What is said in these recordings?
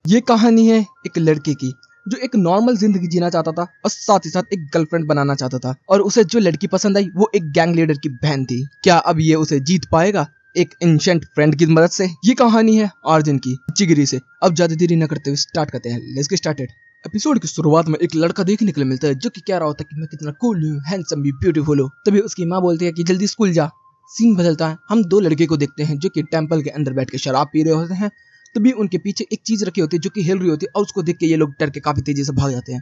ये कहानी है एक लड़के की जो एक नॉर्मल जिंदगी जीना चाहता था और साथ ही साथ एक गर्लफ्रेंड बनाना चाहता था और उसे जो लड़की पसंद आई वो एक गैंग लीडर की बहन थी। क्या अब ये उसे जीत पाएगा एक एंशिएंट फ्रेंड की मदद से? ये कहानी है अर्जुन की चिगिरी से। अब ज्यादा देरी न करते हुए स्टार्ट करते हैं। Let's get started. एपिसोड की शुरुआत में एक लड़का देखने के लिए मिलता है जो कि कह रहा होता है कि मैं कितना कूल हूँ, हैंडसम भी, ब्यूटीफुल हूँ। तभी उसकी माँ बोलती है कि जल्दी स्कूल जा। सीन बदलता है, हम दो लड़के को देखते हैं जो कि टेंपल के अंदर बैठ के शराब पी रहे होते हैं। तभी उनके पीछे एक चीज रखी होती है जो कि हिल रही होती है और उसको देख के ये लोग डर के काफी तेजी से भाग जाते हैं।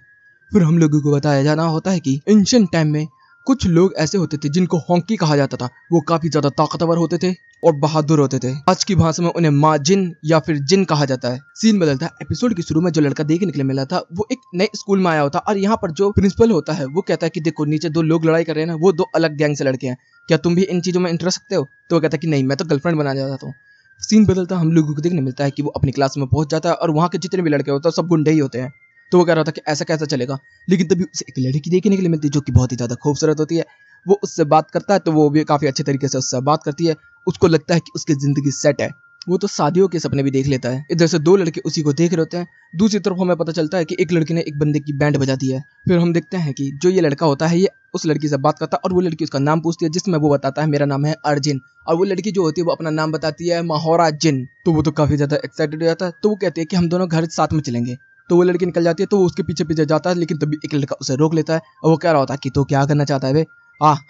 फिर हम लोगों को बताया जाना होता है कि एंशिएंट टाइम में कुछ लोग ऐसे होते थे जिनको हॉन्की कहा जाता था। वो काफी ज्यादा ताकतवर होते थे और बहादुर होते थे। आज की भाषा में उन्हें माँ जिन या फिर जिन कहा जाता है। सीन बदलता है। एपिसोड के शुरू में जो लड़का देखने के लिए मिला था वो एक नए स्कूल में आया होता और यहाँ पर जो प्रिंसिपल होता है वो कहता है कि देखो नीचे दो लोग लड़ाई कर रहे हैं ना, वो दो अलग गैंग से लड़के हैं, क्या तुम भी इन चीजों में इंटरेस्ट रखते हो? तो वो कहता है कि नहीं, मैं तो गर्लफ्रेंड बनाना चाहता हूँ। सीन बदलता हम लोगों को देखने मिलता है कि वो अपनी क्लास में पहुंच जाता है और वहाँ के जितने भी लड़के होते हैं सब गुंडे ही होते हैं। तो वो कह रहा था कि ऐसा कैसा चलेगा, लेकिन तभी उसे एक लड़की देखने के लिए मिलती है जो कि बहुत ही ज्यादा खूबसूरत होती है। वो उससे बात करता है तो वो भी काफी अच्छे तरीके से उससे बात करती है। उसको लगता है कि उसकी जिंदगी सेट है। वो तो शादियों के सपने भी देख लेता है। इधर से दो लड़के उसी को देख रहे होते हैं। दूसरी तरफ हमें पता चलता है कि एक लड़के ने एक बंदे की बैंड बजा दी है। फिर हम देखते हैं कि जो ये लड़का होता है ये उस लड़की से बात करता है और वो लड़की उसका नाम पूछती है जिसमें वो बताता है मेरा नाम है अर्जुन। और वो लड़की जो होती है वो अपना नाम बताती है माहौरा जिन। तो वो तो काफी ज्यादा एक्साइटेड हो जाता है। तो वो कहते हैं कि हम दोनों घर साथ में चलेंगे। तो वो लड़की निकल जाती है तो वो उसके पीछे पीछे जाता है, लेकिन तभी एक लड़का उसे रोक लेता है और वो कह रहा होता है कि तो क्या करना चाहता है बे,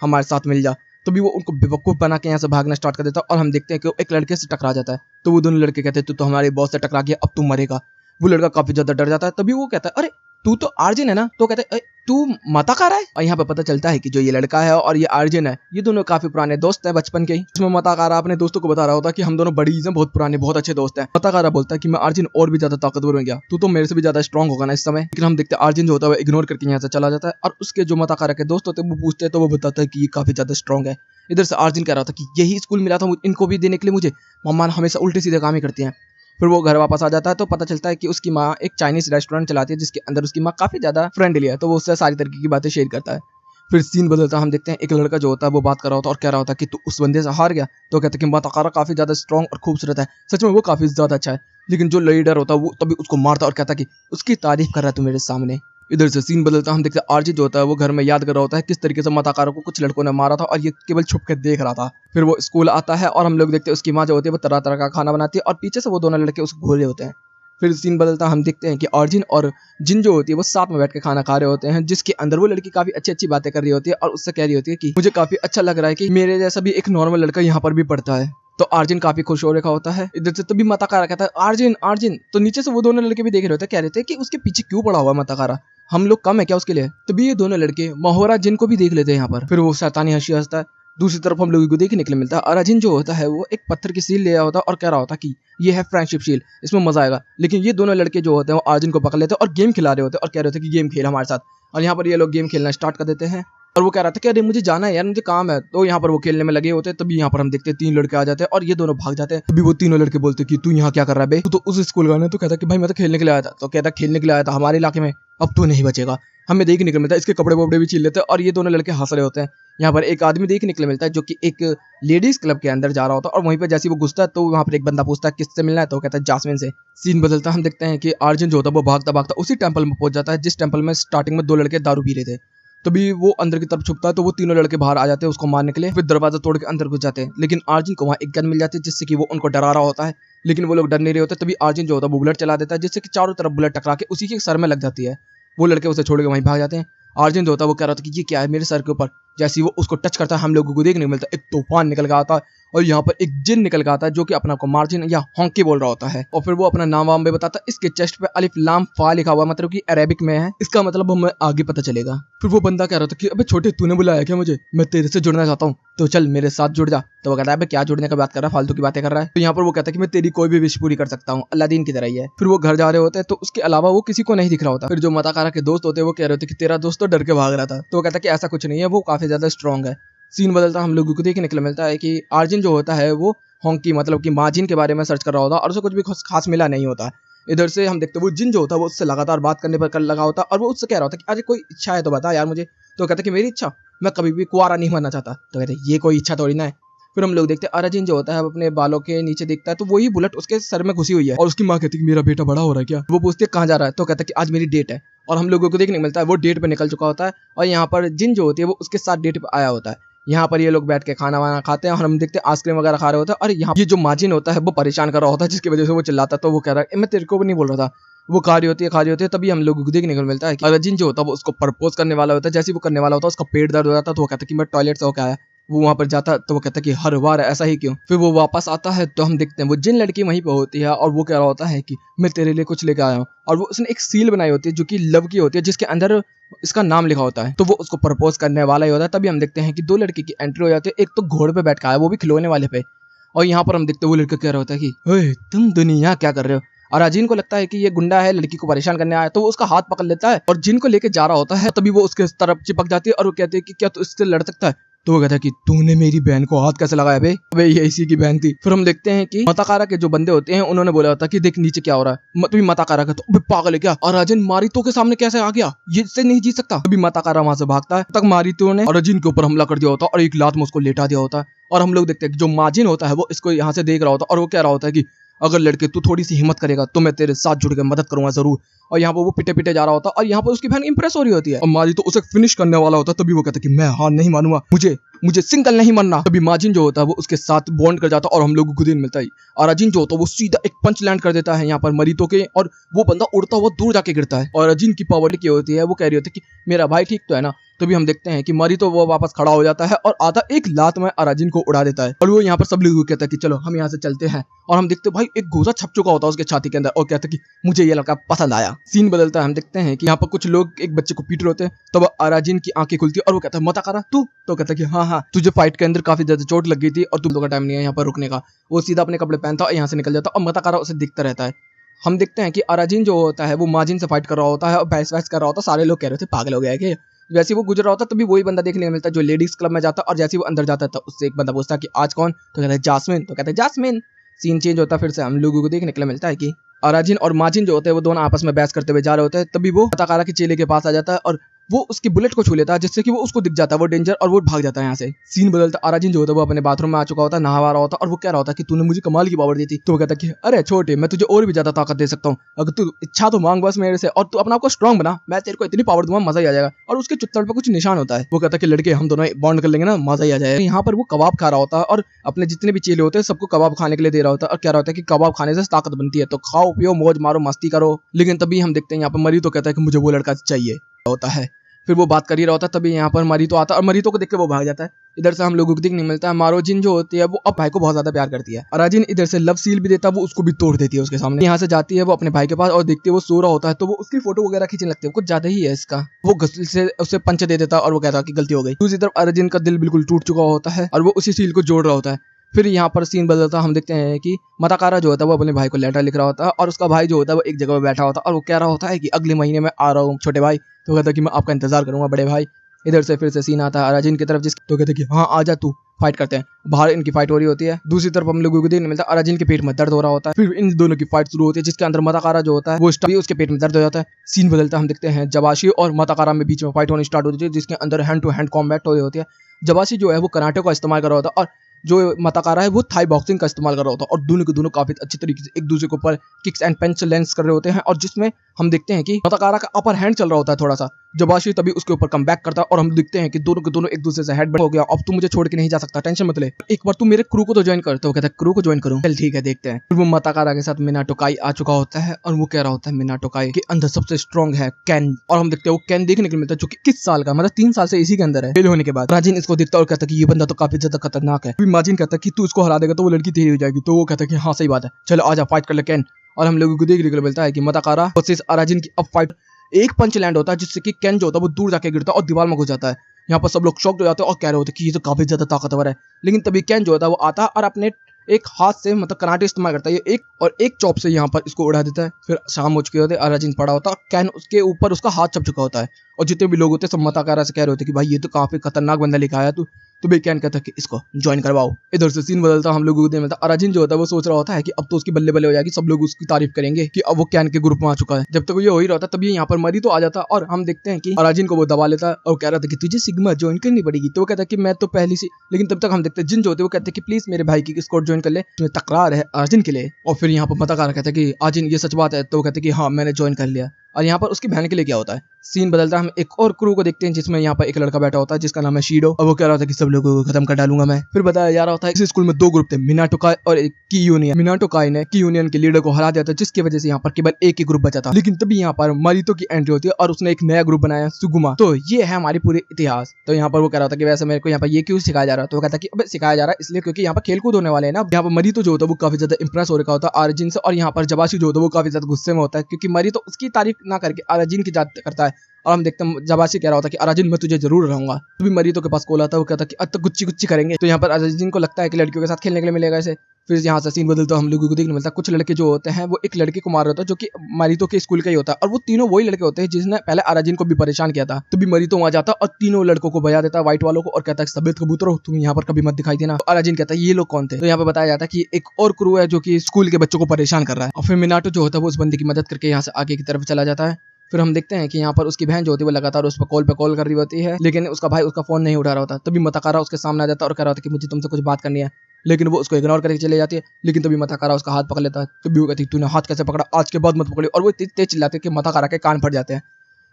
हमारे साथ मिल जा। तभी वो उनको बेवकूफ बना के यहाँ से भागना स्टार्ट कर देता है और हम देखते हैं कि वो एक लड़के से टकरा जाता है। तो वो दोनों लड़के कहते हैं तू तो हमारे बॉस से टकरा गया, अब तू मरेगा। वो लड़का काफी ज्यादा डर जाता है। तभी वो कहता है अरे तू तो अर्जुन है ना? तो कहते हैं तू माता खा रहा है। और यहाँ पे पता चलता है कि जो ये लड़का है और ये अर्जुन है ये दोनों काफी पुराने दोस्त हैं बचपन के ही। इसमें मताकारा अपने दोस्तों को बता रहा होता है कि हम दोनों बड़ी हैं, बहुत पुराने, बहुत अच्छे दोस्त हैं। मताकारा बोलता है कि मैं अर्जुन और भी ज्यादा ताकतवर हो गया, तू तो मेरे से भी ज्यादा स्ट्रांग होगा ना इस समय। लेकिन हम देखते हैं अर्जुन जो होता है वो इग्नोर करके यहाँ से चला जाता है और उसके जो मताकारा के दोस्त होते हैं वो पूछते हैं तो वो बताता है कि ये काफी ज्यादा स्ट्रांग है। इधर से अर्जुन कह रहा था कि यही स्कूल मिला था इनको भी देने के लिए मुझे, मम्मा हमेशा उल्टे सीधे काम ही करती हैं। फिर वो घर वापस आ जाता है तो पता चलता है कि उसकी माँ एक चाइनीज रेस्टोरेंट चलाती है जिसके अंदर उसकी माँ काफी ज्यादा फ्रेंडली है। तो वो उससे सारी तरीके की बातें शेयर करता है। फिर सीन बदलता हम देखते हैं एक लड़का जो होता है वो बात कर रहा होता है और कह रहा होता है कि तू उस बंदे से हार गया। तो कहता है कि मताकारा काफी ज्यादा स्ट्रांग और खूबसूरत है, सच में वो काफी ज्यादा अच्छा है। लेकिन जो लीडर होता है वो तभी उसको मारता है और कहता है कि उसकी तारीफ कर रहा है तू मेरे सामने। इधर से सीन बदलता हम देखते हैं आरजी जो होता है वो घर में याद कर रहा होता है किस तरीके से मताकारा को कुछ लड़कों ने मारा था और ये केवल छुप के देख रहा था। फिर वो स्कूल आता है और हम लोग देखते हैं उसकी माँ जो होती है वो तरह तरह का खाना बनाती है और पीछे से वो दोनों लड़के उसको घूरे होते हैं। फिर सीन बदलता हम देखते हैं कि अर्जुन और जिन जो होती है वो साथ में बैठ के खाना खा रहे होते हैं जिसके अंदर वो लड़की काफी अच्छी अच्छी बातें कर रही होती है और उससे कह रही होती है कि मुझे काफी अच्छा लग रहा है कि मेरे जैसा भी एक नॉर्मल लड़का यहाँ पर भी पढ़ता है। तो अर्जुन काफी खुश हो रखा होता है। इधर से तभी मताकारा कहता है अर्जुन अर्जुन। तो नीचे से वो दोनों लड़के भी देख रहे होते हैं, कह रहे थे कि उसके पीछे क्यों पड़ा हुआ मताकारा, हम लोग कम है क्या उसके लिए? तभी ये दोनों लड़के माहौरा जिन को भी देख लेते हैं यहाँ पर। फिर वो शैतानी हंसी हंसता है। दूसरी तरफ हम लोगों को देखने के लिए मिलता है अर्जुन जो होता है वो एक पत्थर की सील ले आया होता है और कह रहा होता कि ये है फ्रेंडशिप शील, इसमें मजा आएगा। लेकिन ये दोनों लड़के जो होते हैं वो अर्जुन को पकड़ लेते हैं और गेम खिला रहे होते हैं और कह रहे होते कि गेम खेल हमारे साथ। और यहाँ पर ये लोग गेम खेलना स्टार्ट कर देते हैं और वो कह रहा था कि अरे मुझे जाना है यार, मुझे काम है। तो यहाँ पर वो खेलने में लगे होते हैं। तभी यहाँ पर हम देखते हैं तीन लड़के आ जाते हैं और ये दोनों भाग जाते हैं। तभी वो तीनों लड़के बोलते हैं कि तू यहाँ क्या कर रहा है बे, तू तो उस स्कूल का ना। तो कहता कि भाई मैं तो खेलने के लिए आया था। तो कहता खेलने के लिए आया था हमारे इलाके में, अब तू नहीं बचेगा। हमें देखने को मिलता है इसके कपड़े वपड़े भी छीन लेते हैं और ये दोनों लड़के हंस रहे होते हैं। यहाँ पर एक आदमी देखने के लिए मिलता है जो कि एक लेडीज क्लब के अंदर जा रहा होता है और वहीं पर जैसे वो घुसता है तो वहाँ पर एक बंदा पूछता है किससे मिलना है। तो कहता है जास्मिन से। सीन बदलता हम देखते हैं कि अर्जुन जो होता है वो भागता भागता उसी टेंपल में पहुंच जाता है जिस टेंपल में स्टार्टिंग में दो लड़के दारू पी रहे थे। तभी वो अंदर की तरफ छुपता है तो वो तीनों लड़के बाहर आ जाते हैं उसको मारने के लिए। फिर दरवाजा तोड़ के अंदर घुस जाते हैं, लेकिन अर्जुन को वहाँ एक गन मिल जाती है जिससे कि वो उनको डरा रहा होता है। लेकिन वो लोग डर नहीं रहे होते। तभी अर्जुन जो होता है वो बुलेट चला देता है जिससे कि चारों तरफ बुलेट टकरा के उसी के सर में लग जाती है। वो लड़के उसे छोड़ के वहीं भाग जाते हैं। अर्जुन जो होता है वो कह रहा था कि ये क्या है मेरे सर के ऊपर। जैसे ही वो उसको टच करता है हम लोगों को देखने को मिलता है एक तूफान निकल के आता है और यहाँ पर एक जिन निकल के आता है जो कि अपना को मार्जिन या हॉन्की बोल रहा होता है। और फिर वो अपना नाम वाम भी बताता है। इसके चेस्ट पे अलिफ लाम फा लिखा हुआ, मतलब कि अरेबिक में है। इसका मतलब हमें आगे पता चलेगा। फिर वो बंदा कह रहा था कि अबे छोटे तूने बुलाया क्या मुझे, मैं तेरे से जुड़ना चाहता हूँ तो चल मेरे साथ जुड़ जा। तो वो कहता है क्या जुड़ने का बात कर रहा है, फालतू की बातें कर रहा है। तो यहाँ पर वो कहता है कि मैं तेरी कोई भी विश पूरी कर सकता हूँ, अल्लादीन की तरह ही है। फिर वो घर जा रहे होते हैं तो उसके अलावा वो किसी को नहीं दिख रहा होता। फिर जो मताकारा के दोस्त होते हैं वो कह रहे होते कि तेरा दोस्त तो डर के भाग रहा था। तो वो कहता है कि ऐसा कुछ नहीं है, वो काफी ज्यादा स्ट्रांग है। सीन बदलता हम लोगों को देखने के लिए मिलता है कि अर्जुन जो होता है वो हॉन्की मतलब कि माजिन के बारे में सर्च कर रहा होता और उसे कुछ भी खास मिला नहीं होता। इधर से हम देखते हैं वो जिन जो होता है वो उससे लगातार बात करने पर कर लगा होता और वो उससे कह रहा होता कि अरे कोई इच्छा है तो बता यार मुझे। तो कहता कि मेरी इच्छा, मैं कभी भी कुंवारा नहीं मरना चाहता। तो कहते ये कोई इच्छा थोड़ी ना है। फिर हम लोग देखते हैं अराजिन जो होता है अपने बालों के नीचे देखता है तो वही बुलेट उसके सर में घुसी हुई है और उसकी माँ कहती है कि मेरा बेटा बड़ा हो रहा है क्या। वो पूछती है कहाँ जा रहा है, तो कहता है कि आज मेरी डेट है। और हम लोगों को देखने को मिलता है वो डेट पे निकल चुका होता है और यहाँ पर जिन जो होती है वो उसके साथ डेट पे आया होता है। यहाँ पर ये लोग बैठ के खाना वाना खाते हैं और हम देखते हैं आइसक्रीम वगैरह खा रहे होते हैं। और यहाँ ये जो माजिन होता है वो परेशान कर रहा होता है जिसकी वजह से वो चिल्लाता है। तो वो कह रहा है मैं तेरे को भी नहीं बोल रहा था। वो खा रही होती है तभी हम लोगों को देखने को मिलता है कि अराजिन जो होता है वो उसको प्रपोज करने वाला होता है। जैसे वो करने वाला होता है उसका पेट दर्द हो जाता है तो वो कहता है कि मैं टॉयलेट से होकर आया। वो वहां पर जाता है तो वो कहता है कि हर बार ऐसा ही क्यों। फिर वो वापस आता है तो हम देखते हैं वो जिन लड़की वहीं पे होती है और वो कह रहा होता है कि मैं तेरे लिए कुछ लेकर आया हूँ। और वो उसने एक सील बनाई होती है जो कि लव की होती है जिसके अंदर इसका नाम लिखा होता है। तो वो उसको प्रपोज करने वाला ही होता है। तभी हम देखते हैं कि दो लड़की की एंट्री हो जाती है। एक तो घोड़े पे बैठ के आया वो भी खिलौने वाले पे। और यहाँ पर हम देखते हैं वो लड़का कह रहा होता है कि ओए तुम दुनिया क्या कर रहे हो। और अराजिन को लगता है कि ये गुंडा है लड़की को परेशान करने आया तो वो उसका हाथ पकड़ लेता है और जिन को लेके जा रहा होता है तभी वो उसके तरफ चिपक जाती है और वो कहते हैं कि क्या तू इससे लड़ सकता है। तो वो कहता है कि तूने मेरी बहन को हाथ कैसे लगाया बे। अबे ये इसी की बहन थी। फिर हम देखते हैं कि मताकारा के जो बंदे होते हैं उन्होंने बोला होता कि देख नीचे क्या हो रहा है। तभी मताकारा का तो पागल है क्या, और अराजिन मारितो के सामने कैसे आ गया, ये इससे नहीं जीत सकता। तभी मताकारा वहां से भागता है तक मारितो ने अराजिन के ऊपर हमला कर दिया होता और एक लात में उसको लेटा दिया होता है। और हम लोग देखते हैं कि जो माजिन होता है वो इसको यहाँ से देख रहा होता और वो कह रहा होता है कि अगर लड़के तू थोड़ी सी हिम्मत करेगा तो मैं तेरे साथ जुड़ के मदद करूंगा जरूर। और यहाँ पर वो पिटे पिटे जा रहा होता और यहाँ पर उसकी बहन इंप्रेस हो रही होती है और माजी तो उसे फिनिश करने वाला होता है। तभी वो कहता है कि मैं हार नहीं मानूंगा, मुझे सिंगल नहीं मरना। तभी माजिन जो होता है वो उसके साथ बॉन्ड कर जाता है और हम लोगों को दिन मिलता है। और अजिन जो होता है वो सीधा एक पंच लैंड कर देता है यहाँ पर मरीतो के और वो बंदा उड़ता हुआ दूर जाके गिरता है। और अजिन की पावर की होती है वो कह रही होती है कि मेरा भाई ठीक तो है ना। तभी हम देखते हैं कि मरीतो वो वापस खड़ा हो जाता है और आधा एक लात में अराजिन को उड़ा देता है। और वो यहाँ पर सब लोगों को कहता है कि चलो हम यहाँ से चलते हैं। और हम देखते हैं भाई एक गोजा छप चुका होता है उसके छाती के अंदर और कहता है कि मुझे ये लड़का पसंद आया। सीन बदलता है, हम देखते हैं कि यहाँ पर कुछ लोग एक बच्चे को पीट रहे होते हैं। तब अराजिन की आंखें खुलती है और वो कहता है मताकारा तू, तो कहता है कि हाँ तुझे फाइट के अंदर काफी ज्यादा चोट लग गई थी और तुम लोग का टाइम नहीं है यहाँ पर रुकने का। वो सीधा अपने कपड़े पहनता और यहाँ से निकल जाता और मताकारा उसे दिखता रहता है। हम देखते हैं कि अराजिन जो होता है वो माजिन से फाइट कर रहा होता है और बहस वहस कर रहा होता है। सारे लोग कह रहे थे पागल हो गया है कि जैसे वो गुजर रहा होता तभी वही बंदा देखने को मिलता है जो लेडीज क्लब में जाता है। और जैसे वो अंदर जाता है तो उससे एक बंदा पूछता है कि आज कौन, तो कहता है जास्मिन, तो कहता है जास्मिन। सीन चेंज होता है, फिर से हम लोगों को देखने के लिए मिलता है कि अराजिन और माजिन जो होते हैं वो दोनों आपस में बहस करते हुए जा रहे होते हैं। तभी वो मताकारा के चेले के पास आ जाता है और वो उसकी बुलेट को छू लेता है जिससे कि वो उसको दिख जाता है वो डेंजर और वो भाग जाता है यहाँ से। सीन बदलता है, अराजिन जो होता है वो अपने बाथरूम में आ चुका होता है, नहा रहा होता है और वो कह रहा होता है कि तूने मुझे कमाल की पावर दी थी। तो वो कहता है कि अरे छोटे मैं तुझे और भी ज्यादा ताकत दे सकता हूँ, अगर तू इच्छा तो मांग बस मेरे से और तू अपना आपको स्ट्रॉन्ग बना, मैं तेरे को इतनी पावर दूंगा मजा ही आ जाएगा। और उसके चुत्तर पे कुछ निशान होता है। वो कहता है कि लड़के हम दोनों बॉन्ड कर लेंगे ना मजा ही आ जाएगा। यहाँ पर वो कबाब खा रहा होता है और अपने जितने भी चेले होते हैं सबको कबाब खाने के लिए दे रहा होता है और कह रहा होता है कि कबाब खाने से ताकत बनती है तो खाओ पियो मौज मारो मस्ती करो। लेकिन तभी हम देखते हैं यहाँ पर मरी तो कहता है कि मुझे वो लड़का चाहिए होता है। फिर वो बात कर ही रहा होता है तभी यहाँ पर मरीतो आता है और मरीतो को देख के वो भाग जाता है। इधर से हम लोगों को देखने मिलता है मारोजिन जो होती है वो अब भाई को बहुत ज्यादा प्यार करती है। अराजिन इधर से लव सील भी देता है, वो उसको भी तोड़ देती है उसके सामने। यहाँ से जाती है वो अपने भाई के पास और देखती है वो सो रहा होता है तो वो उसकी फोटो वगैरह खींचने लगती है, कुछ ज्यादा ही है इसका। वो गसल से उसे पंच दे देता है और वो कहता है कि गलती हो गई। दूसरी तरफ अराजिन का दिल बिल्कुल टूट चुका होता है और वो उसी सील को जोड़ रहा होता है। फिर यहाँ पर सीन बदलता, हम देखते हैं कि मताकारा जो होता है वो अपने भाई को लेटर लिख रहा होता है और उसका भाई जो होता है वो एक जगह पर बैठा होता है और वो कह रहा होता है कि अगले महीने में आ रहा हूँ छोटे भाई। तो कहता है कि मैं आपका इंतजार करूंगा बड़े भाई। इधर से फिर से सीन आता है अराजिन की तरफ जिस तो कहते हैं कि हाँ आजा तू फाइट करते हैं। बाहर इनकी फाइट हो रही होती है। दूसरी तरफ हम लोगों को देखने मिलता है अराजिन के पेट में दर्द हो रहा होता है। फिर इन दोनों की फाइट शुरू होती है जिसके अंदर मताकारा जो होता है वो उसके पेट में दर्द हो जाता है। सीन बदलता है, हम देखते हैं जबाशी और मताकारा में बीच में फाइट होनी स्टार्ट होती है जिसके अंदर हैंड टू हैंड कॉम्बैट हो रही होती है। जबाशी जो है वो कराटे का इस्तेमाल कर रहा होता है और जो मताकारा है वो थाई बॉक्सिंग का इस्तेमाल कर रहा होता है और दोनों के दोनों काफी अच्छी तरीके से एक दूसरे के ऊपर किक्स एंड पंच लैंड्स कर रहे होते हैं। और जिसमें हम देखते हैं कि मताकारा का अपर हैंड चल रहा होता है थोड़ा सा, जबाशी तभी उसके ऊपर कम बैक करता है और हम देखते हैं कि दोनों के दोनों एक दूसरे से हेड हो गया। अब तू मुझे छोड़ के नहीं जा सकता, टेंशन मत ले, एक बार तू मेरे क्रू को तो ज्वाइन कर। तो कहता है क्रू को ज्वाइन करूं, चल ठीक है देखते हैं। फिर वो मताकारा के साथ मीना टोकाई आ चुका होता है और वो कह रहा होता है मीना टोकाई के अंदर सबसे स्ट्रॉन्ग है कैन। और हम देखते हैं वो कैन देखने को मिलता है जो कि किस साल का, मतलब 3 साल से इसी के अंदर है। फेल होने के बाद राजिन इसको देखता है और कहता है कि ये बंदा तो काफी ज्यादा खतरनाक है। फिर माजिन कहता है कि तू इसको हरा देगा तो वो लड़की तेरी हो जाएगी। तो वो कहता है कि हाँ सही बात है, चलो आजा फाइट कर ले कैन। और हम लोगों को देखने को मिलता है कि मताकारा वर्सेस अराजिन की अब फाइट। एक पंच लैंड होता है जिससे कि कैन जो होता है वो दूर जाके गिरता है और दीवार में घुस जाता है। यहाँ पर सब लोग शॉक्ड हो जाते हैं और कह रहे होते हैं कि ये तो काफी ज्यादा ताकतवर है। लेकिन तभी कैन जो होता है वो आता है और अपने एक हाथ से मतलब कराटे इस्तेमाल करता है, ये एक चॉप से यहाँ पर इसको उड़ा देता है। फिर शाम हो चुकी होती है, अराजिन पड़ा होता है और कैन उसके ऊपर उसका हाथ छप चुका होता है और जितने भी लोग होते सब मताकारा से कह रहे होते कि भाई ये तो काफी खतरनाक बंदा लेकर आया तू। तो बेकैन कहता है कि इसको ज्वाइन करवाओ। इधर से सीन बदलता हम लोगों को मिलता अराजिन जो होता है वो सोच रहा होता है कि अब तो उसकी बल्ले बल्ले हो जाएगी, सब लोग उसकी तारीफ करेंगे कि अब वो कैन के ग्रुप में आ चुका है। जब तक ये हो ही रहा था तभी यहाँ पर मरी तो आ जाता और हम देखते हैं कि अराजिन को वो दबा लेता है और कह रहा था कि तुझे सिग्मा ज्वाइन करनी पड़ेगी। तो वो कहता है कि मैं तो पहली सी, लेकिन तब तक हम देखते हैं जिन जो होते वो कहते हैं कि प्लीज मेरे भाई की स्क्वाड ज्वाइन कर ले, तुम्हें तकरार है अराजिन के लिए। और फिर यहाँ पर मताकारा कहता है कि अराजिन ये सच बात है। तो वो कहते हैं कि हाँ मैंने ज्वाइन कर लिया। और यहाँ पर उसकी बहन के लिए क्या होता है, सीन बदलता है, हम एक और क्रू को देखते हैं जिसमें यहाँ पर एक लड़का बैठा होता है जिसका नाम है शीडो और वो कह रहा था कि सब लोगों को खत्म कर डालूंगा मैं। फिर बताया जा रहा होता है इस स्कूल में दो ग्रुप थे, मिनाटो काई और एक की यूनियन। मिनाटो काई ने की यूनियन के लीडर को हरा दिया था जिसकी वजह से यहाँ पर केवल एक ही ग्रुप बचा था। लेकिन तभी यहाँ पर मारितो की एंट्री होती है और उसने एक नया ग्रुप बनाया सुगुमा। तो ये है हमारी पूरी इतिहास। तो यहाँ पर वो कह रहा था कि वैसे मेरे को यहाँ पर ये क्यों सिखाया जा रहा है। तो वो कहता कि अब सिखाया जा रहा है इसलिए क्योंकि यहाँ पर खेलकूद होने वाले हैं ना। यहाँ पर मारितो जो होता है वो काफी ज्यादा इंप्रेस हो रखा होता है अराजिन से और यहाँ पर जबाशी जो होता है वो काफी ज्यादा गुस्से में होता है क्योंकि मारितो उसकी तारीफ ना करके अराजिन की जात करता है। और हम देखते हैं जबाशी कह रहा होता है कि अराजिन मैं तुझे जरूर रहूंगा। तभी मरीतो के पास कॉल आता है, वो कहता है कि अब तो गुच्ची गुच्ची करेंगे। तो यहाँ पर अराजिन को लगता है कि लड़कियों के साथ खेलने के लिए मिलेगा इसे। फिर यहाँ से सीन बदलता हम लोगों को देखने मिलता है कुछ लड़के जो होते हैं वो एक लड़के को मार रहे होता है जो कि मरीतो के स्कूल का ही होता है और वो तीनों वही लड़के होते हैं जिसने पहले अराजिन को भी परेशान किया था। तभी मरीतो वहां जाता और तीनों लड़कों को बजा देता है व्हाइट वालों को और कहता है सफेद कबूतर हो तुम यहाँ पर कभी मत दिखाई देना। तो अराजिन कहता है ये लोग कौन थे। तो यहाँ पे बताया जाता है कि एक और क्रू है जो कि स्कूल के बच्चों को परेशान कर रहा है। और फिर मिनाटो जो होता है वो उस बंदे की मदद करके यहाँ से आगे की तरफ चला जाता है। फिर हम देखते हैं कि यहाँ पर उसकी बहन जो होती है वो लगातार उस पर कॉल कर रही होती है लेकिन उसका भाई उसका फोन नहीं उठा रहा होता। तभी मताकारा उसके सामने आ जाता है और कह रहा होता है कि मुझे तुमसे कुछ बात करनी है, लेकिन वो उसको इग्नोर करके चले जाती है। लेकिन तभी मताकारा उसका हाथ पकड़ लेता है। तभी वो कहती है तूने हाथ कैसे पकड़ा, आज के बाद मत पकड़ी। और वो तेज चिल्लाते हैं कि मताकारा के कान फट जाते हैं।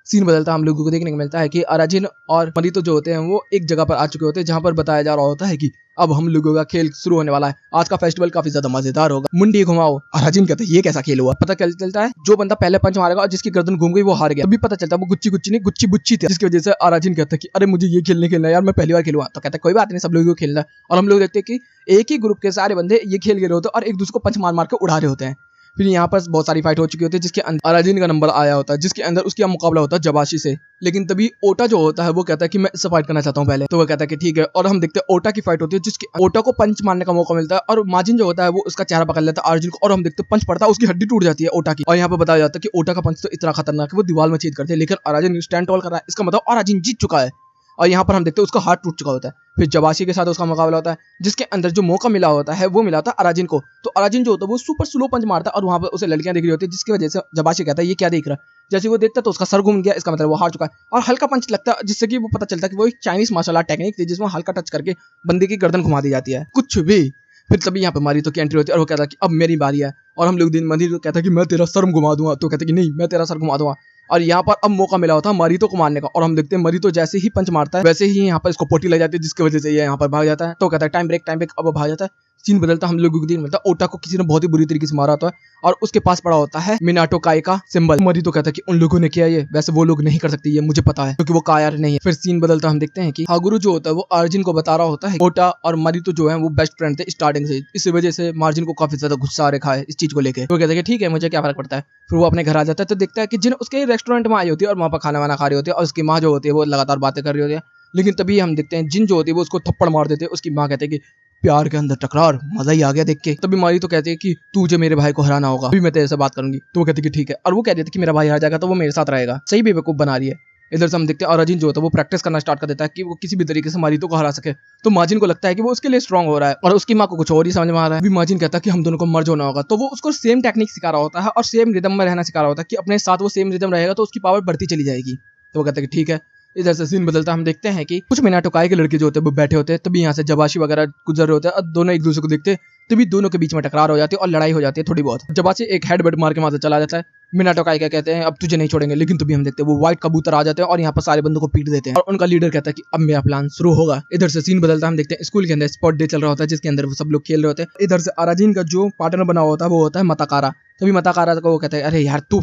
सीन बदलता हम लोगों को देखने को मिलता है कि अराजिन और मरीतो जो होते हैं वो एक जगह पर आ चुके होते हैं जहां पर बताया जा रहा होता है कि अब हम लोगों का खेल शुरू होने वाला है, आज का फेस्टिवल काफी ज्यादा मजेदार होगा, मुंडी घुमाओ। अराजिन कहता है ये कैसा खेल हुआ। पता चलता है जो बंदा पहले पंच मारेगा और जिसकी गर्दन घूम गई वो हार गया। तभी पता चलता है वो गुच्ची गुच्ची नहीं गुच्ची बुच्ची थी, जिसकी वजह से अराजिन कहता है कि अरे मुझे ये खेलना यार, मैं पहली बार खेलूंगा। तो कहता है कोई बात नहीं, सब लोगों को खेलना है। और हम लोग देखते हैं कि एक ही ग्रुप के सारे बंदे ये खेल रहे होते हैं और एक दूसरे को पंच मार मार के उड़ा रहे होते हैं। फिर यहाँ पर बहुत सारी फाइट हो चुकी होती है जिसके अंदर अराजिन का नंबर आया होता है जिसके अंदर उसका मुकाबला होता है जबाशी से। लेकिन तभी ओटा जो होता है वो कहता है कि मैं इससे फाइट करना चाहता हूँ पहले। तो वो कहता है कि ठीक है। और हम देखते हैं ओटा की फाइट होती है जिसकी ओटा को पंच मारने का मौका मिलता है और माजिन जो होता है वो उसका चेहरा पकड़ लेता है अर्जुन को और हम देखते हैं पंच पड़ता है, उसकी हड्डी टूट जाती है ओटा की। और यहाँ पर बताया जाता है कि ओटा का पंच तो इतना खतरनाक है वो दीवार में छेद करते हैं, लेकिन अराजिन स्टैंड टॉल कर रहा है, इसका मतलब अराजिन जीत चुका है। और यहाँ पर हम देखते हैं उसका हाथ टूट चुका होता है। फिर जबाशी के साथ उसका मुकाबला होता है जिसके अंदर जो मौका मिला होता है वो मिला होता है अराजिन को। तो अराजिन जो होता है वो सुपर स्लो पंच मारता है और वहां पर उसे लड़कियां दिख रही होती है जिसकी वजह से जबाशी कहता है ये क्या देख रहा है। जैसे वो देखता है तो उसका सर घूम गया, इसका मतलब वो हार चुका है। और हल्का पंच लगता है जिससे कि वो पता चलता है कि वो एक चाइनीज मार्शल आर्ट टेक्निक थी जिसमें हल्का टच करके बंदे की गर्दन घुमा दी जाती है, कुछ भी। फिर तभी यहाँ पे मारितो की एंट्री होती है और वो कहता है कि अब मेरी बारी है। और हम लोग दिन मंदिर कहता है कि मैं तेरा सर घुमा दूंगा। तो कहता है कि नहीं मैं तेरा सर घुमा दूंगा। और यहाँ पर अब मौका मिला होता है मरीतो को मारने का और हम देखते हैं मरीतो जैसे ही पंच मारता है वैसे ही यहाँ पर इसको पोटी लग जाती है जिसकी वजह से ये यहाँ पर भाग जाता है। तो कहता है टाइम ब्रेक अब भाग जाता है। सीन बदलता हम लोगों को दिन मिलता है ओटा को किसी ने बहुत ही बुरी तरीके से मारा होता है और उसके पास पड़ा होता है मिनाटो काय का सिंबल। मरीतो कहता है कि उन लोगों ने किया ये, वैसे वो लोग नहीं कर सकते ये मुझे पता है क्योंकि वो कायर नहीं है। फिर सीन बदलता हम देखते हैं कि हागुरु जो होता है वो अर्जुन को बता रहा होता है ओटा और मरीतो जो है वो बेस्ट फ्रेंड थे स्टार्टिंग से, इस वजह से मार्जिन को काफी ज्यादा गुस्सा आ रखा है इस चीज को लेकर। वो कहता है कि ठीक है मुझे क्या फर्क पड़ता है। फिर वो अपने घर आ जाता है तो देखता है कि जिन उसके रेस्टोरेंट में आई होती है और वहां पर खाना वाना खा रही होती है और उसकी माँ जो होती है वो लगातार बातें कर रही होती है। लेकिन तभी हम देखते हैं जिन जो होती है वो उसको थप्पड़ मार देते हैं। उसकी माँ कहते हैं कि प्यार के अंदर टकरार, मजा ही आ गया देख के। तभी मारी तो कहती है कि तुझे मेरे भाई को हराना होगा, अभी मैं तेरे से बात करूंगी। तो वो कहती है कि ठीक है। और वो कह देती है कि मेरा भाई हार जाएगा तो वो मेरे साथ रहेगा। सही बेवकूफ बना रही है। इधर से हम देखते हैं अराजिन जो होता है वो प्रैक्टिस करना स्टार्ट कर देता है कि वो किसी भी तरीके से मारितो को हरा सके। तो माजिन को लगता है कि वो उसके लिए स्ट्रांग हो रहा है और उसकी माँ को कुछ और ही समझ में आ रहा है। अभी माजिन कहता है कि हम दोनों को मर्ज होना होगा। तो वो उसको सेम टेक्निक सिखा रहा होता है और सेम रिदम में रहना सिखा रहा होता है कि अपने साथ वो सेम रिदम रहेगा तो उसकी पावर बढ़ती चली जाएगी। तो वो कहता है कि ठीक है। इधर से सीन बदलता हम देखते हैं कि कुछ मिनाटो काय के लड़के जो होते हैं वो बैठे होते हैं। तभी यहाँ से जबाशी वगैरह गुजर रहे होते हैं और दोनों एक दूसरे को देखते हैं। तभी दोनों के बीच में टकरार हो जाती है और लड़ाई हो जाती है थोड़ी बहुत। जबाशी एक हेडबट मार के वहां से चला जाता है। मिनाटो काय क्या कहते हैं अब तुझे नहीं छोड़ेंगे। लेकिन तभी हम देखते हैं वो व्हाइट कबूतर आ जाते हैं और यहाँ पर सारे बंदों को पीट देते हैं और उनका लीडर कहता है कि अब मेरा प्लान शुरू होगा। इधर से सीन बदलता हम देखते हैं स्कूल के अंदर स्पोर्ट डे चल रहा होता है जिसके अंदर वो सब लोग खेल रहे होते हैं। इधर से अराजिन का जो पार्टनर बना होता है वो होता है मताकारा। तभी मताकारा को वो कहता है अरे यार तू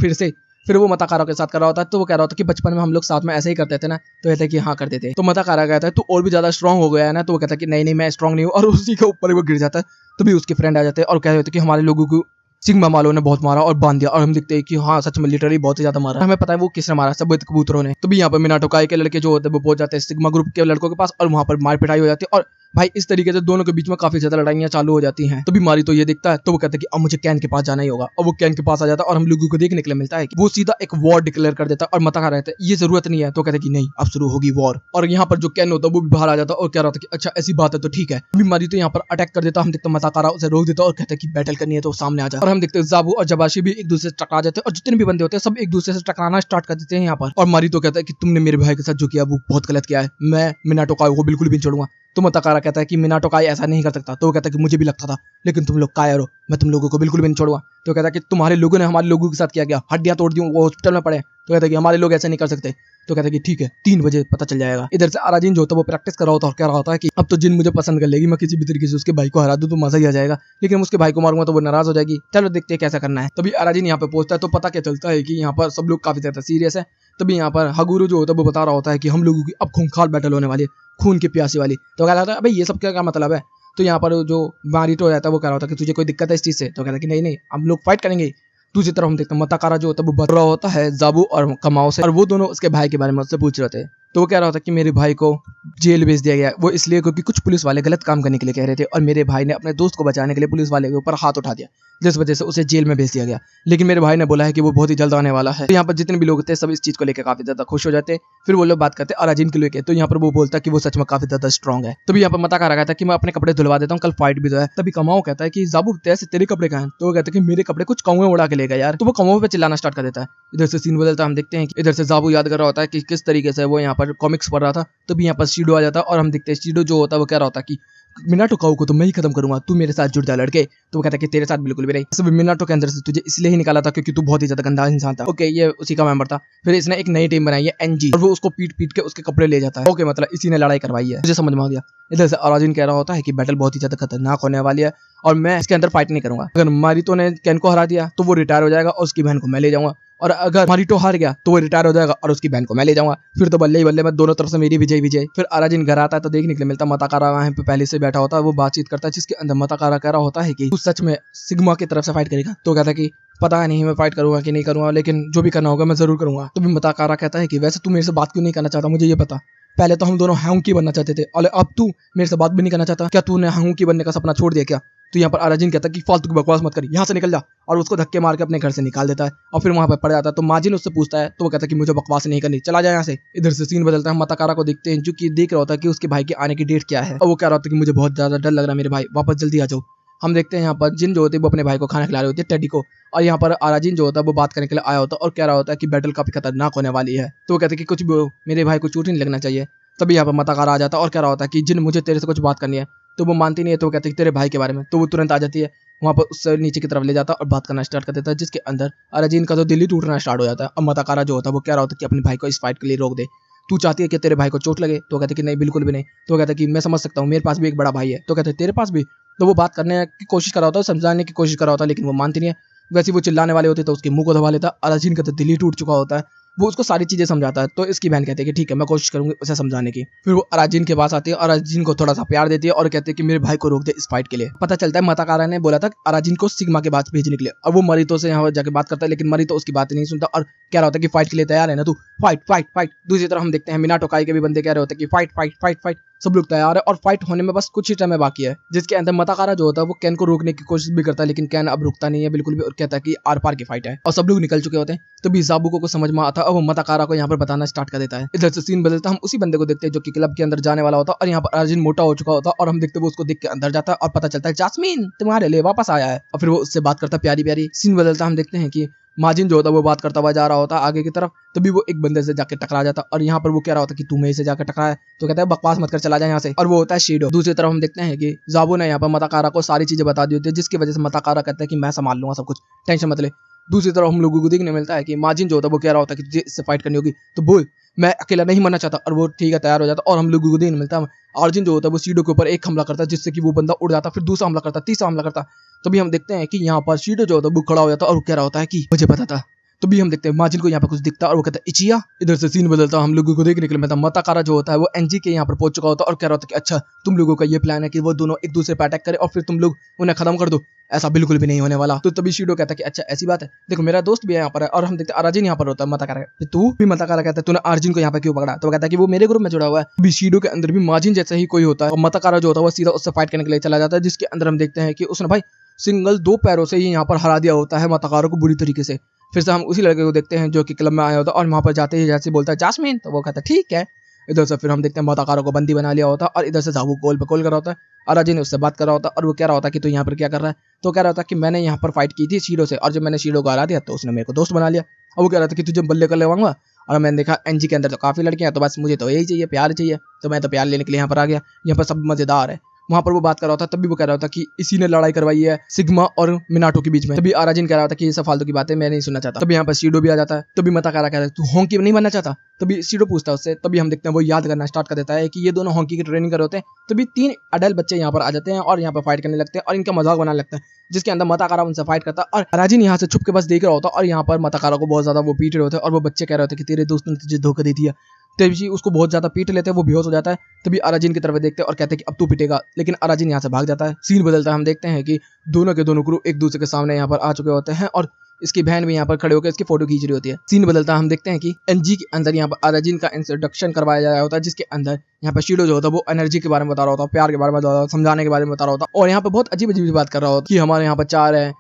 फिर वो मताकारा के साथ कर रहा होता है। तो वो कह रहा होता है कि बचपन में हम लोग साथ में ऐसे ही करते थे ना। तो कहता है कि हाँ करते थे। तो मताकारा कहता है तू और भी ज्यादा स्ट्रांग हो गया है ना। तो वो कहता है कि नहीं मैं स्ट्रांग नहीं हूँ और उसी के ऊपर वो गिर जाता है। तभी उसके फ्रेंड आ जाते हैं और कह रहे होते हैं कि हमारे लोगों को सिग्मा वालों ने बहुत मारा और बांध दिया और हम देखते हैं कि हाँ सच में लिटरली बहुत ही ज्यादा मारा। हमें पता है वो किसने मारा, सब कबूतरों ने। तो भी यहाँ पर मिनाटो काई के लड़के जो होते हैं वो पहुंच जाते हैं सिग्मा ग्रुप के लड़कों के पास और वहां पर मार पिटाई हो जाती है और भाई इस तरीके से दोनों के बीच में काफी ज्यादा लड़ाइयां चालू हो जाती हैं। तो भी मारी तो ये देखता है तो वो कहता है कि अब मुझे कैन के पास जाना ही होगा और वो कैन के पास आ जाता है और हम लोगों को देखने के लिए मिलता है कि वो सीधा एक वॉर डिक्लेयर कर देता है और मता खा रहता है ये जरूरत नहीं है। तो कहता है कि नहीं अब शुरू होगी वॉर। और यहाँ पर जो कैन होता है वो भी बाहर आ जाता है और कह रहा था कि अच्छा ऐसी बात है तो ठीक है। अभी मारी तो यहाँ पर अटैक कर देता, हम देखते मताकारा उसे रोक देता और कहता है कि बैटल करनी है तो सामने आ जाए। और हम देखते हैं जाबू और जबाशी भी एक दूसरे से टकरा जाते हैं और जितने भी बंदे होते हैं सब एक दूसरे से टकराना स्टार्ट कर देते हैं यहाँ पर। और मारी तो कहता है कि तुमने मेरे भाई के साथ जो किया वो बहुत गलत किया है, मैं मिनाटो काई को बिल्कुल भी नहीं छोड़ूंगा। तो मताकारा कहता है कि मिनाटो काई ऐसा नहीं कर सकता। तो वो कहता है कि मुझे भी लगता था लेकिन तुम लोग कायर हो, मैं तुम लोगों को बिल्कुल भी नहीं छोड़ूंगा। तो कहता है कि तुम्हारे लोगों ने हमारे लोगों के साथ किया गया, हड्डियां तोड़ दी, वो हॉस्पिटल में पड़े। तो कहता है कि हमारे लोग ऐसे नहीं कर सकते। तो कहता है कि ठीक है 3 बजे पता चल जाएगा। इधर से अराजीन जो होता है वो प्रैक्टिस कर रहा होता है और कह रहा होता है कि अब तो जिन मुझे पसंद कर लेगी, मैं किसी भी तरीके से उसके भाई को हरा दूं तो मजा ही आ जाएगा, लेकिन उसके भाई को मारूंगा तो वो नाराज हो जाएगी। चलो देखते हैं कैसा करना है। तभी अराजीन यहाँ पे पहुंचता है तो पता क्या चलता है कि यहाँ पर सब लोग काफी ज्यादा सीरियस है। तभी यहाँ पर हगुरु जो होता है वो बता रहा होता है कि हम लोगों की अब खूंखार बैटल होने वाली है, खून की प्यासी वाली। तो कह रहा था अबे ये सब क्या मतलब है। तो यहाँ पर जो मारिटो रहता है वो कह रहा होता है कि तुझे कोई दिक्कत है इस चीज से। तो कहता है कि नहीं नहीं हम लोग फाइट करेंगे। दूसरी तरफ हम देखते हैं मताकारा जो होता है वो बता रहा होता है जाबू और कमाओ से और वो दोनों उसके भाई के बारे में उससे पूछ रहे थे। तो वो कह रहा होता कि मेरे भाई को जेल भेज दिया गया, वो इसलिए क्योंकि कुछ पुलिस वाले गलत काम करने के लिए कह रहे थे और मेरे भाई ने अपने दोस्त को बचाने के लिए पुलिस वाले के ऊपर हाथ उठा दिया, जिस वजह से उसे जेल में भेज दिया गया। लेकिन मेरे भाई ने बोला है कि वो बहुत ही जल्द आने वाला है। तो यहाँ पर जितने भी लोग थे सब इस चीज को लेकर काफी ज्यादा खुश हो जाते हैं। फिर वो लोग बात करते हैं अराजीन के लेके। तो यहाँ पर वो बोलता है कि वो सच में काफी ज्यादा स्ट्रॉन्ग है। तभी यहाँ पर मताकारा कहता है कि मैं अपने कपड़े धुलवा देता हूँ, कल फाइट भी तो है। तभी कमाओ कहता है कि जाबू ऐसे तेरे कपड़े कहाँ हैं। तो वो कहता है कि मेरे कपड़े कुछ कौवे उड़ा के ले गए यार। तो वो कौवे पे चिल्लाना स्टार्ट कर देता है। इधर से सीन बदलता है, हम देखते हैं कि इधर से जाबू याद कर रहा होता है कि किस तरीके से वो यहाँ पर कॉमिक्स पढ़ रहा था। तभी यहाँ पर शीडो आ जाता है और हम देखते हैं शीडो जो होता है वो कह रहा होता है कि मिनाटो काऊ को तो मैं ही खत्म करूंगा, तू मेरे साथ जुड़ जा लड़के। तो वो कहता है कि तेरे साथ बिल्कुल भी नहीं, सब मिनाटो के अंदर से तुझे इसलिए ही निकाला था क्योंकि तू बहुत ही ज्यादा गंदा इंसान था। ओके ये उसी का मेंबर था। फिर इसने एक नई टीम बनाई है एनजी और वो उसको पीट पीट के उसके कपड़े ले जाता है। ओके मतलब इसी ने लड़ाई करवाई है, मुझे समझ में आ गया। इधर से अराजीन कह रहा होता है कि बैटल बहुत ही ज्यादा खतरनाक होने वाली है और मैं इसके अंदर फाइट नहीं करूंगा। अगर मारितो ने कैन को हरा दिया तो वो रिटायर हो जाएगा और उसकी बहन को मैं ले जाऊंगा, और अगर मारिटो हार गया तो वो रिटायर हो जाएगा और उसकी बहन को मैं ले जाऊंगा। फिर तो बल्ले ही बल्ले में दोनों तरफ से मेरी विजय विजय। फिर अराजीन घर आता है तो देखने के लिए मिलता मताकारा वहां पे पहले से बैठा होता है, वो बातचीत करता है जिसके अंदर मताकारा कह रहा होता है कि तू सच में सिग्मा की तरफ से फाइट करेगा। तो कहता है कि पता नहीं मैं फाइट करूंगा कि नहीं करूंगा, लेकिन जो भी करना होगा मैं जरूर करूंगा। तो भी मताकारा कहता है कि वैसे तू मेरे से बात क्यों नहीं करना चाहता, मुझे ये पता। पहले तो हम दोनों हांगकी बनना चाहते थे और अब तू मेरे से बात भी नहीं करना चाहता, क्या तूने हांगकी बनने का सपना छोड़ दिया क्या। तो यहाँ पर अराजीन कहता है कि फालतू की बकवास मत कर, यहाँ से निकल जा, और उसको धक्के मार के अपने घर से निकाल देता है और फिर वहां पर पड़ जाता है। तो माजिन उससे पूछता है तो वो कहता है कि मुझे बकवास नहीं करनी, चला जाए यहाँ से। इधर से सीन बदलता है, मताकारा को देखते हैं जो कि देख रहा होता है कि उसके भाई के आने की डेट क्या है और वो कह रहा होता है कि मुझे बहुत ज्यादा डर लग रहा है मेरे भाई, वापस जल्दी आ जाओ। हम देखते हैं यहाँ पर जिन जो होते हैं वो अपने भाई को खाना खिला रहे होते हैं टेडी को, और यहाँ पर अराजीन जो होता है वो बात करने के लिए आया होता है और कह रहा होता है कि बैटल काफी खतरनाक होने वाली है। तो वो कहते हैं कि कुछ भी हो मेरे भाई को चोट नहीं लगना चाहिए। तभी यहाँ पर मताकारा आ जाता है और कह रहा होता है कि जिन मुझे तेरे से कुछ बात करनी है। तो वो मानती नहीं है, तो वो कहती है तेरे भाई के बारे में। तो वो तुरंत आ जाती है वहां पर, उससे नीचे की तरफ ले जाता है और बात करना स्टार्ट कर देता है, जिसके अंदर अराजीन का तो दिल ही टूटना स्टार्ट हो जाता है। अब मताकारा जो होता है वो कह रहा होता है कि अपने भाई को इस फाइट के लिए रोक दे, तू चाहती है कि तेरे भाई को चोट लगे। तो कहते कि नहीं बिल्कुल भी नहीं। तो कहता है कि मैं समझ सकता हूँ, मेरे पास भी एक बड़ा भाई है। तो कहते हैं तेरे पास भी। तो वो बात करने की कोशिश कर रहा होता है, समझाने की कोशिश कर रहा होता है, लेकिन वो मानती नहीं है। वैसे वो चिल्लाने वाले होते तो उसके मुंह को दबा लेता। अराजीन का तो दिल ही टूट चुका होता है, वो उसको सारी चीजें समझाता है। तो इसकी बहन कहती है कि ठीक है मैं कोशिश करूंगी उसे समझाने की। फिर वो अराजीन के पास आती है और अराजीन को थोड़ा सा प्यार देती है और कहते हैं कि मेरे भाई को रोक दे इस फाइट के लिए। पता चलता है मताकारा ने बोला था अराजीन को सिग्मा के पास भेजने के लिए, और वो मरितो से यहाँ जाके बात करता है, लेकिन मरितो उसकी बात नहीं सुनता और कह रहा होता है कि फाइट के लिए तैयार है ना तू, फाइट फाइट फाइट। दूसरी तरफ हम देखते हैं मिनाटो काई के भी बंदे कह रहे होते हैं कि फाइट फाइट फाइट फाइट। सब लोग तैयार है और फाइट होने में बस कुछ ही टाइम बाकी है, जिसके अंदर मताकारा जो होता है वो कैन को रोकने की कोशिश भी करता है, लेकिन कैन अब रुकता नहीं है बिल्कुल भी और कहता है कि आर पार की फाइट है और सब लोग निकल चुके होते हैं। तो भी जाबुको को समझ में आता है और वो मताकारा को यहाँ पर बताना स्टार्ट कर देता है। इधर से सीन बदलता है, हम उसी बंदे को देखते हैं जो कि क्लब के अंदर जाने वाला होता है और यहाँ पर अर्जुन मोटा हो चुका होता है और हम देखते हैं वो उसको देख के अंदर जाता है और पता चलता है जास्मीन तुम्हारे लिए वापस आया है, और फिर वो उससे बात करता है प्यारी प्यारी। सीन बदलता हम देखते हैं कि माजिन जो होता है वो बात करता हुआ जा रहा होता है आगे की तरफ। तभी वो एक बंदे से जाके टकरा जाता और यहाँ पर वो कह रहा होता कि तू मेरे से जाकर टकराया। तो कहता है बकवास मत कर, चला जाए यहाँ से, और वो होता है शीडो। दूसरी तरफ हम देखते हैं कि जाबू ने यहाँ पर मताकारा को सारी चीजें बता दी होती है, जिसकी वजह से मताकारा कहता है कि मैं संभाल लूंगा सब कुछ, टेंशन मत ले। दूसरी तरफ हम लोगों को देखने मिलता है कि माजिन जो होता है वो कह रहा होता है कि तुझे इससे फाइट करनी होगी तो बोल, मैं अकेला नहीं मरना चाहता, और वो ठीक है तैयार हो जाता। और हम लोगों को देखने मिलता है अर्जुन जो होता है वो शीडो के ऊपर एक हमला करता है जिससे कि वो बंदा उड़ जाता, फिर दूसरा हमला करता, तीसरा हमला करता। तभी हम देखते हैं कि यहाँ पर शीडो जो होता है वो खड़ा हो जाता और कह रहा होता है कि मुझे पता था भी हम देखते हैं माजिन को यहाँ पर कुछ दिखता है और वो कहता है इचिया। इधर से सीन बदलता है, हम लोगों को देखने के लिए मिलता है मताकारा जो होता है वो एनजी के यहाँ पर पहुंच चुका होता है और कह रहा होता है कि अच्छा तुम लोगों का ये प्लान है कि वो दोनों एक दूसरे पर अटैक करें और फिर तुम लोग उन्हें खत्म कर दो। ऐसा बिल्कुल भी नहीं होने वाला। तो तभी शीडो कहता है कि अच्छा ऐसी बात है, देखो मेरा दोस्त भी यहाँ पर है और हम देखते हैं अराजिन यहाँ पर होता है मताकारा। तू भी मताकारा कहता है तूने अर्जुन को यहाँ पर क्यों पकड़ा, तो कहता है कि वो मेरे ग्रुप में जुड़ा हुआ है। अभी शीडो के अंदर भी माजिन जैसा ही कोई होता है और मताकारा जो होता है वो सीधा उससे फाइट करने के लिए चला जाता है, जिसके अंदर हम देखते हैं कि उसने भाई सिंगल 2 पैरों से ही यहाँ पर हरा दिया होता है मताकारा को बुरी तरीके से। फिर से हम उसी लड़के को देखते हैं जो कि क्लब में आया होता है और वहां पर जाते ही जैसे बोलता है जास्मिन, तो वो कहता है ठीक है। इधर से फिर हम देखते हैं मताकारा को बंदी बना लिया होता है और इधर से जाबू कॉल पे कॉल कर रहा होता है। अराजी ने उससे बात कर रहा होता है और वो कह रहा होता है कि तू यहाँ पर क्या कर रहा है, तो कह रहा होता है कि मैंने यहाँ पर फाइट की थी शीडो से और जब मैंने शीडो को हरा दिया तो उसने मेरे को दोस्त बना लिया। और वो कह रहा था कि तुझे बल्ले कर लेवाऊंगा और मैंने देखा एनजी के अंदर तो काफी लड़कियां हैं, तो बस मुझे तो यही चाहिए, प्यार चाहिए, तो मैं तो प्यार लेने के लिए यहाँ पर आ गया। यहाँ पर सब मजेदार है। वहां पर वो बात कर रहा होता है तभी वो कह रहा होता कि इसी ने लड़ाई करवाई है सिग्मा और मिनाटो के बीच में। तभी अराजिन कह रहा होता कि ये सब फालतू की बातें मैं नहीं सुनना चाहता। तभी यहाँ पर शीडो भी आ जाता है। तभी मताकारा कहता है तू हॉकी नहीं बनना चाहता, तभी शीडो पूछता है उससे। तभी हम देखते हैं वो याद करना स्टार्ट कर देता है कि ये दोनों हॉकी की ट्रेनिंग कर रहे होते हैं। तभी 3 अडल्ट बच्चे यहाँ पर आ जाते हैं और यहाँ पर फाइट करने लगते हैं और इनका मजाक बनाने लगता है, जिसके अंदर मताकारा उनसे फाइट करता है और अराजिन यहाँ से छुप के बस देख रहा होता है और यहाँ पर मताकारा को बहुत ज्यादा वो पीट रहे होते हैं और वो बच्चे कह रहे होते हैं कि तेरे दोस्त ने तुझे धोखा दे दिया। तभी उसको बहुत ज्यादा पीट लेते हैं, वो बेहोश हो जाता है। तभी अराजिन की तरफ देखते हैं और कहते हैं कि अब तू पिटेगा, लेकिन अराजिन यहाँ से भाग जाता है। सीन बदलता है, हम देखते हैं कि दोनों के दोनों क्रू एक दूसरे के सामने यहाँ पर आ चुके होते हैं और इसकी बहन भी यहाँ पर खड़े होकर इसकी फोटो खींच रही होती है। सीन बदलता है, हम देखते हैं कि एनजी के अंदर यहाँ पर अराजिन का इंट्रोडक्शन करवाया जा रहा होता है, जिसके अंदर यहाँ पर शीडो जो होता है वो एनर्जी के बारे में बता रहा होता है, प्यार के बारे में बता रहा होता है, समझाने के बारे में बता रहा होता है और यहाँ पर बहुत अजीब अजीब बात कर रहा होता है कि हमारे यहाँ पर 4 है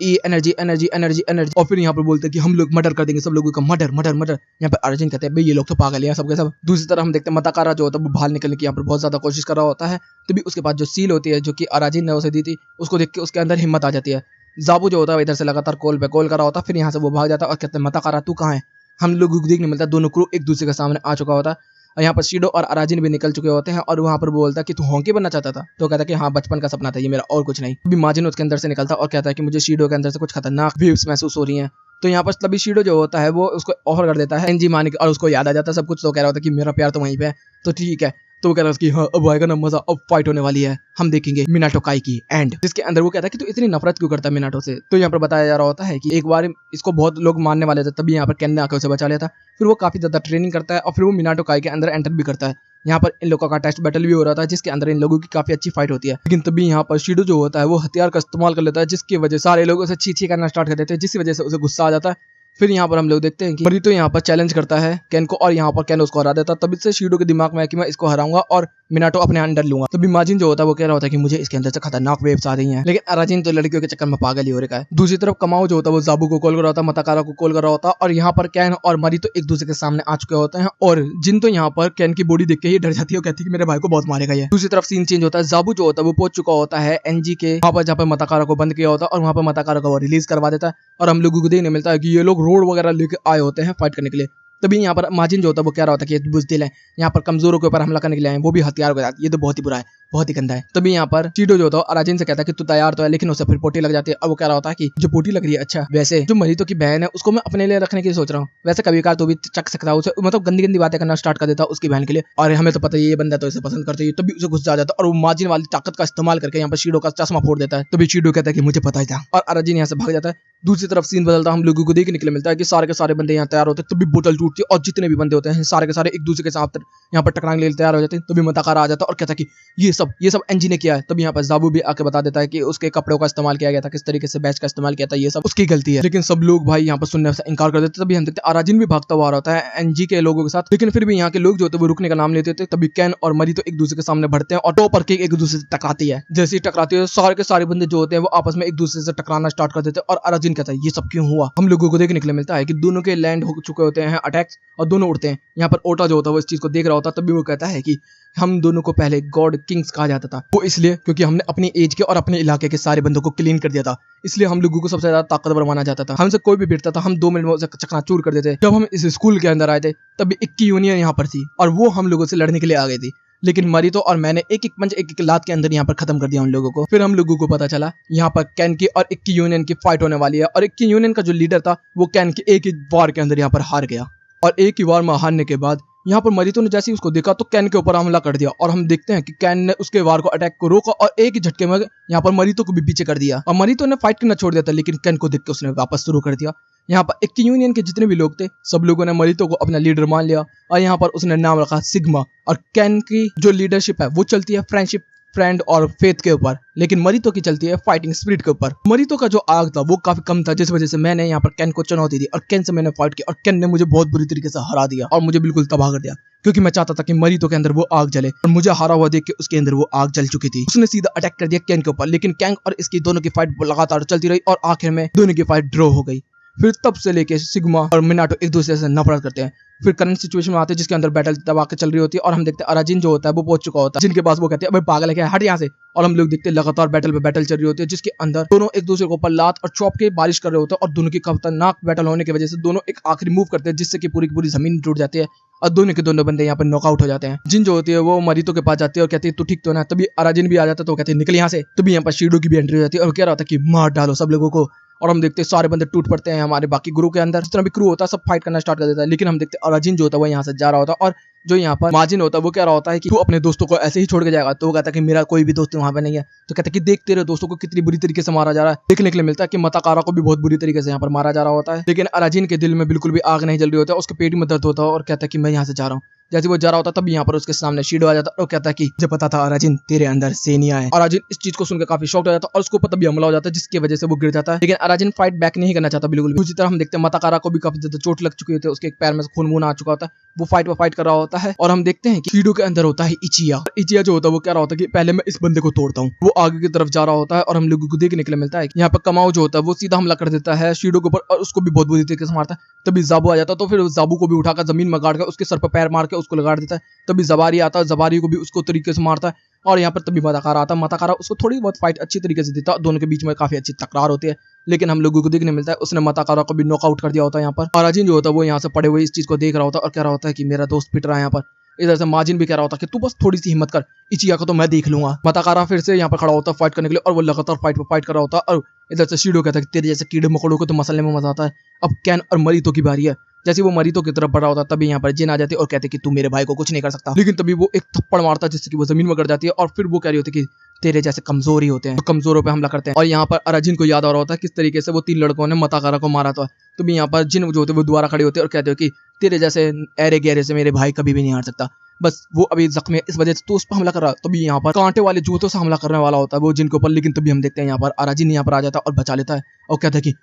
ई एनर्जी एनर्जी एनर्जी एनर्जी और फिर यहाँ पर बोलते हैं कि हम लोग मर्डर कर देंगे सब लोगों का, मर्डर मर्डर मर्डर। यहाँ पर अर्जुन कहते हैं भाई ये लोग तो पागल हैं सबके सब। दूसरी तरफ हम देखते हैं मताकारा जो होता है वो बाहर निकलने की यहाँ पर बहुत ज्यादा कोशिश कर रहा होता है। तभी उसके बाद जो सील होती है जो कि अराजिन ने उसे दी थी, उसको देख के उसके अंदर हिम्मत आ जाती है। जाबू जो होता है इधर से लगातार कॉल पे कॉल कर रहा होता है, फिर यहाँ से वो भाग जाता है और कहते हैं मताकारा तू कहाँ है। हम लोगों को देखने मिलता है दोनों क्रू एक दूसरे के सामने आ चुका होता है और यहाँ पर शीडो और अराजिन भी निकल चुके होते हैं और वहाँ पर बोलता है कि तू हॉकी बनना चाहता था, तो कहता है कि हाँ बचपन का सपना था ये मेरा और कुछ नहीं। अभी माजिन उसके अंदर से निकलता और कहता है कि मुझे शीडो के अंदर से कुछ खतरनाक वेव्स महसूस हो रही हैं। तो यहाँ पर तभी शीडो जो होता है वो उसको ऑफर कर देता है एनजी मानिक और उसको याद आ जाता है सब कुछ। तो कह रहा होता है कि मेरा प्यार तो वहीं पे है, तो ठीक है। तो वो कह रहा है कि हाँ अब आएगा ना मजा, अब फाइट होने वाली है, हम देखेंगे मिनाटो काई की एंड। जिसके अंदर वो कहता है कि तू इतनी नफरत क्यों करता है मिनाटो से। तो यहाँ पर बताया जा रहा होता है कि एक बार इसको बहुत लोग मारने वाले थे, तभी यहाँ पर केन ने आकर उसे बचा लिया था। फिर वो काफी ज्यादा ट्रेनिंग करता है और फिर वो मिनाटो काई के अंदर एंटर भी करता है। यहाँ पर इन लोगों का टेस्ट बैटल भी हो रहा था, जिसके अंदर इन लोगों की काफी अच्छी फाइट होती है। लेकिन तभी यहाँ पर शीडो जो होता है वो हथियार का इस्तेमाल कर लेता है, जिसकी वजह सारे लोग उसे छी छी करना स्टार्ट कर देते हैं, जिसकी वजह से उसे गुस्सा आ जाता है। फिर यहाँ पर हम लोग देखते हैं कि मरी तो यहाँ पर चैलेंज करता है केन को और यहाँ पर केन उसको हरा देता है। तभी से शीडो के दिमाग में है कि मैं इसको हराऊंगा और मिनाटो अपने अंडर लूंगा। तभी माजिन जो होता है वो कह रहा होता है कि मुझे इसके अंदर से खतरनाक वेव्स आ रही हैं, लेकिन अराजिन तो लड़कियों के चक्कर में पागल ही हो रखा है। दूसरी तरफ कमाओ जो होता है वो जाबू को कॉल कर रहा होता है, मताकारा को कॉल कर रहा होता है और यहाँ पर केन और मरी तो एक दूसरे के सामने आ चुके होते हैं और जिन तो यहाँ पर केन की बॉडी देख के ही डर जाती है, कहती है कि मेरे भाई को बहुत मारेगा ये। दूसरी तरफ सीन चेंज होता है, जाबू जो होता है वो पहुंच चुका होता है एनजी के वहां पर जहाँ पर मताकारा को बंद किया होता है और वहां पर मताकारा को रिलीज करवा देता है और हम लोगों को देखने मिलता है कि ये लोग रोड वगैरह लेके आए होते हैं फाइट करने के लिए। तभी यहाँ पर माजिन जो होता है वो कह रहा होता है कि ये बुज़दिल है, यहाँ पर कमजोरों के ऊपर हमला करने के लिए आए, वो भी हथियार के साथ, ये तो बहुत ही बुरा है, बहुत ही गंदा है। तभी यहाँ पर शीडो जो होता है अराजिन से कहता है कि तू तैयार तो है, लेकिन उसे फिर पोटी लग जाती है और वो कह रहा होता है कि जो पोटी लग रही है अच्छा वैसे जो मरीतो की बहन है उसको मैं अपने लिए रखने की सोच रहा हूँ, वैसे कभी कभार तो भी चक सकता है उसे, मतलब गंदी गंदी बातें करना स्टार्ट कर देता है उसकी बहन के लिए और हमें तो पता है ये बंदा तो इसे पसंद करता है। तभी उसे गुस्सा आ जाता है और वो माजिन वाली ताकत का इस्तेमाल करके यहाँ पर शीडो का चश्मा फोड़ देता है। तभी शीडो कहता है कि मुझे पता ही था और अराजिन यहाँ से भाग जाता है। दूसरी तरफ सीन बदलता, हम लोगों को देखने के लिए मिलता है कि सारे के सारे बंदे यहाँ तैयार होते हैं। तभी बोतल टूटती है और जितने भी बंदे होते हैं सारे के सारे एक दूसरे के साथ यहाँ पर टकराने के लिए तैयार हो जाते हैं। तभी मताकारा आ जाता है और कहता है कि ये सब एनजी ने किया है। तभी यहाँ पर जाबू भी आके बता देता है कि उसके कपड़ों का इस्तेमाल किया गया था, किस तरीके से बैच का इस्तेमाल किया था, ये सब उसकी गलती है। लेकिन सब लोग भाई यहाँ पर सुनने से इनकार कर देते। तभी हम देखते हैं अराजिन भी भागता हुआ होता है एनजी के लोगों के साथ, लेकिन फिर भी यहाँ के लोग जो होते हैं वो रुकने का नाम लेते थे। तभी कैन और मरी तो एक दूसरे के सामने बढ़ते हैं और टॉपर के एक दूसरे से टकराती है। जैसे ही टकराती है सारे के सारे बंदे जो होते हैं वो आपस में एक दूसरे से टकराना स्टार्ट कर देते हैं और अराजिन कहता है ये सब क्यों हुआ। हम लोगों को देखने के लिए मिलता है कि दोनों के लैंड हो चुके होते हैं अटैक्स और दोनों उड़ते हैं। यहाँ पर ओटा जो होता है वो इस चीज को देख रहा होता है। तभी वो कहता है कि हम दोनों को पहले गॉड किंग्स कहा जाता था, वो इसलिए क्योंकि हमने अपनी एज के और अपने इलाके के सारे बंदों को क्लीन कर दिया था, इसलिए हम लोगों को सबसे ज्यादा ताकतवर माना जाता था। हमसे कोई भी भिड़ता था हम 2 मिनट में उसे चकनाचूर कर देते। जब हम इस स्कूल के अंदर आए थे तभी इक्की यूनियन यहाँ पर थी और वो हम लोगों से लड़ने के लिए आ गई थी, लेकिन मरीतो और मैंने एक एक पंच एक एक लात के अंदर यहाँ पर खत्म कर दिया उन लोगों को। फिर हम लोगों को पता चला यहाँ पर कैन की और इक्की यूनियन की फाइट होने वाली है और इक्की यूनियन का जो लीडर था वो कैन की एक ही वार के अंदर यहाँ पर हार गया और एक ही वार में हारने के बाद यहाँ पर मरीतो ने जैसे ही उसको देखा तो कैन के ऊपर हमला कर दिया और हम देखते हैं कि कैन ने उसके वार को अटैक को रोका और एक ही झटके में यहाँ पर मरीतो को भी पीछे कर दिया और मरीतो ने फाइट करना छोड़ दिया था, लेकिन कैन को देख के उसने वापस शुरू कर दिया। यहाँ पर एक यूनियन के जितने भी लोग थे सब लोगों ने मरीतो को अपना लीडर मान लिया और यहाँ पर उसने नाम रखा सिग्मा। और कैन की जो लीडरशिप है वो चलती है फ्रेंडशिप, फ्रेंड और फेथ के ऊपर, लेकिन मरीतो की चलती है फाइटिंग स्पिरिट के ऊपर। मरीतो का जो आग था वो काफी कम था, जिस वजह से मैंने यहाँ पर कैन को चुनौती दी और कैन से मैंने फाइट की और कैन ने मुझे बहुत बुरी तरीके से हरा दिया और मुझे बिल्कुल तबाह कर दिया, क्योंकि मैं चाहता था कि मरीतो के अंदर वो आग जले और मुझे हारा हुआ देख के उसके अंदर वो आग जल चुकी थी। उसने सीधा अटैक कर दिया कैन के ऊपर, लेकिन कैन और इसकी दोनों की फाइट लगातार चलती रही और आखिर में दोनों की फाइट ड्रॉ हो गई। फिर तब से लेके सिग्मा और मिनाटो एक दूसरे से नफरत करते हैं। फिर करंट सिचुएशन में आते हैं जिसके अंदर बैटल दबा के चल रही होती है और हम देखते हैं अराजिन जो होता है वो पहुंच चुका होता है, जिनके पास वो कहते हैं अबे पागल है क्या, हट यहाँ से। और हम लोग देखते हैं लगातार बैटल पे बैटल चल रही होती है, जिसके अंदर दोनों एक दूसरे के ऊपर लात और चौप के बारिश कर रहे होते हैं और दोनों की खतरनाक बैटल होने की वजह से दोनों एक आखिरी मूव करते हैं, जिससे कि पूरी की पूरी जमीन टूट जाती है और दोनों के दोनों बंदे यहाँ पर नॉकआउट हो जाते हैं। जिन जो होती है वो मरीतो के पास जाती है और कहती है तू ठीक तो ना, तभी अराजिन भी आ जाता है तो कहते हैं निकल यहाँ से। तभी यहाँ पर शीडो की भी एंट्री हो जाती है और कह रहा था कि मार डालो सब लोगों को। और हम देखते हैं सारे बंदे टूट पड़ते हैं हमारे बाकी क्रू के अंदर, जितना भी क्रू होता है सब फाइट करना स्टार्ट कर देता है। लेकिन हम देखते हैं अराजिन जो होता है वो यहाँ से जा रहा होता है और जो यहाँ पर माजिन होता है वो कह रहा होता है कि तू अपने दोस्तों को ऐसे ही छोड़ के जाएगा। तो वो कहता है कि मेरा कोई भी दोस्त वहाँ पे नहीं है। तो कहता है कि देख तेरे दोस्तों को कितनी बुरी तरीके से मारा जा रहा है। देखने के लिए मिलता है कि मताकारा को भी बहुत बुरी तरीके से यहाँ पर मारा जा रहा होता है, लेकिन अराजिन के दिल में बिल्कुल भी आग नहीं जल रही होता है, उसके पेट में दर्द होता है और कहता है कि मैं यहाँ से जा रहा हूँ। जैसे वो जा रहा होता तब यहाँ पर उसके सामने शीडो आ जाता है और कहता है कि मुझे पता था अराजिन तेरे अंदर सेनिया है। अराजिन इस चीज को सुनकर काफी शॉक हो जाता है और उसको पता भी हमला हो जाता है, जिसकी वजह से वो गिर जाता है। लेकिन अराजिन फाइट बैक नहीं करना चाहता बिल्कुल भी। दूसरी तरफ हम देखते हैं मताकारा को भी काफी ज्यादा चोट लग चुकी होती है, उसके एक पैर में से खून आ चुका होता है, वो फाइट कर रहा होता है। और हम देखते हैं कि शीडो के अंदर होता है इचिया। इचिया जो होता है वो कह रहा होता है कि पहले मैं इस बंदे को तोड़ता हूँ। वो आगे की तरफ जा रहा होता है और हम लोगों को देखने के लिए मिलता है यहाँ पर कमाओ जो होता है वो सीधा हमला कर देता है शीडो के ऊपर और उसको भी बहुत बुरी तरीके से मारता है। तभी जाबू आ जाता है तो फिर जाबू को भी उठाकर जमीन में गाड़ कर उसके सर पर पैर मार के उसको लगा देता है। तभी जबारी आता है, जबारी को भी उसको तरीके से मारता है और यहाँ पर तभी मताकारा आता है। मताकारा उसको थोड़ी बहुत फाइट अच्छी तरीके से देता है, दोनों के बीच में काफी अच्छी तकरार होती है। लेकिन हम लोगों को देखने मिलता है उसने मताकारा को भी नॉकआउट कर दिया होता है यहाँ पर। अराजिन जो होता है वो यहाँ से पड़े हुए इस चीज को देख रहा होता है और कह रहा होता है कि मेरा दोस्त पिट रहा है यहाँ पर। इधर से माजिन भी कह रहा होता है कि तू बस थोड़ी सी हिम्मत कर, इचिया को तो मैं देख लूंगा। मताकारा फिर से यहाँ पर खड़ा होता है फाइट करने के लिए और वो लगातार फाइट कर रहा होता है। और इधर से शीडो कहता है कि तेरे जैसे कीड़े मकोड़ों को तो मसलने में मजा आता है। अब कैन और मरीतो की बारी है। जैसे वो मरीतो की तरफ बढ़ रहा होता है तभी यहाँ पर जिन आ जाते और कहते कि तू मेरे भाई को कुछ नहीं कर सकता। लेकिन तभी वो एक थप्पड़ मारता है जिससे कि वो जमीन में गिर जाती है और फिर वो कह रही होती है कि तेरे जैसे कमजोर ही होते हैं, तो कमजोरों पे हमला करते हैं। और यहाँ पर अराजिन को याद आ रहा होता है किस तरीके से वो 3 लड़कों ने मताकारा को मारा था। तभी यहाँ पर जिन जो होते वो दोबारा खड़े होते हैं और कहते हो कि तेरे जैसे ऐरे गहरे से मेरे भाई कभी भी नहीं हार सकता। बस वो अभी जख्म है इस वजह से तो उस पर हमला कर रहा है। तभी यहाँ पर कांटे वाले जूतों से हमला करने वाला होता है वो जिनके ऊपर। लेकिन तभी हम देखते हैं यहाँ पर अराजिन यहाँ पर आ जाता है और बचा लेता है और कहता है कि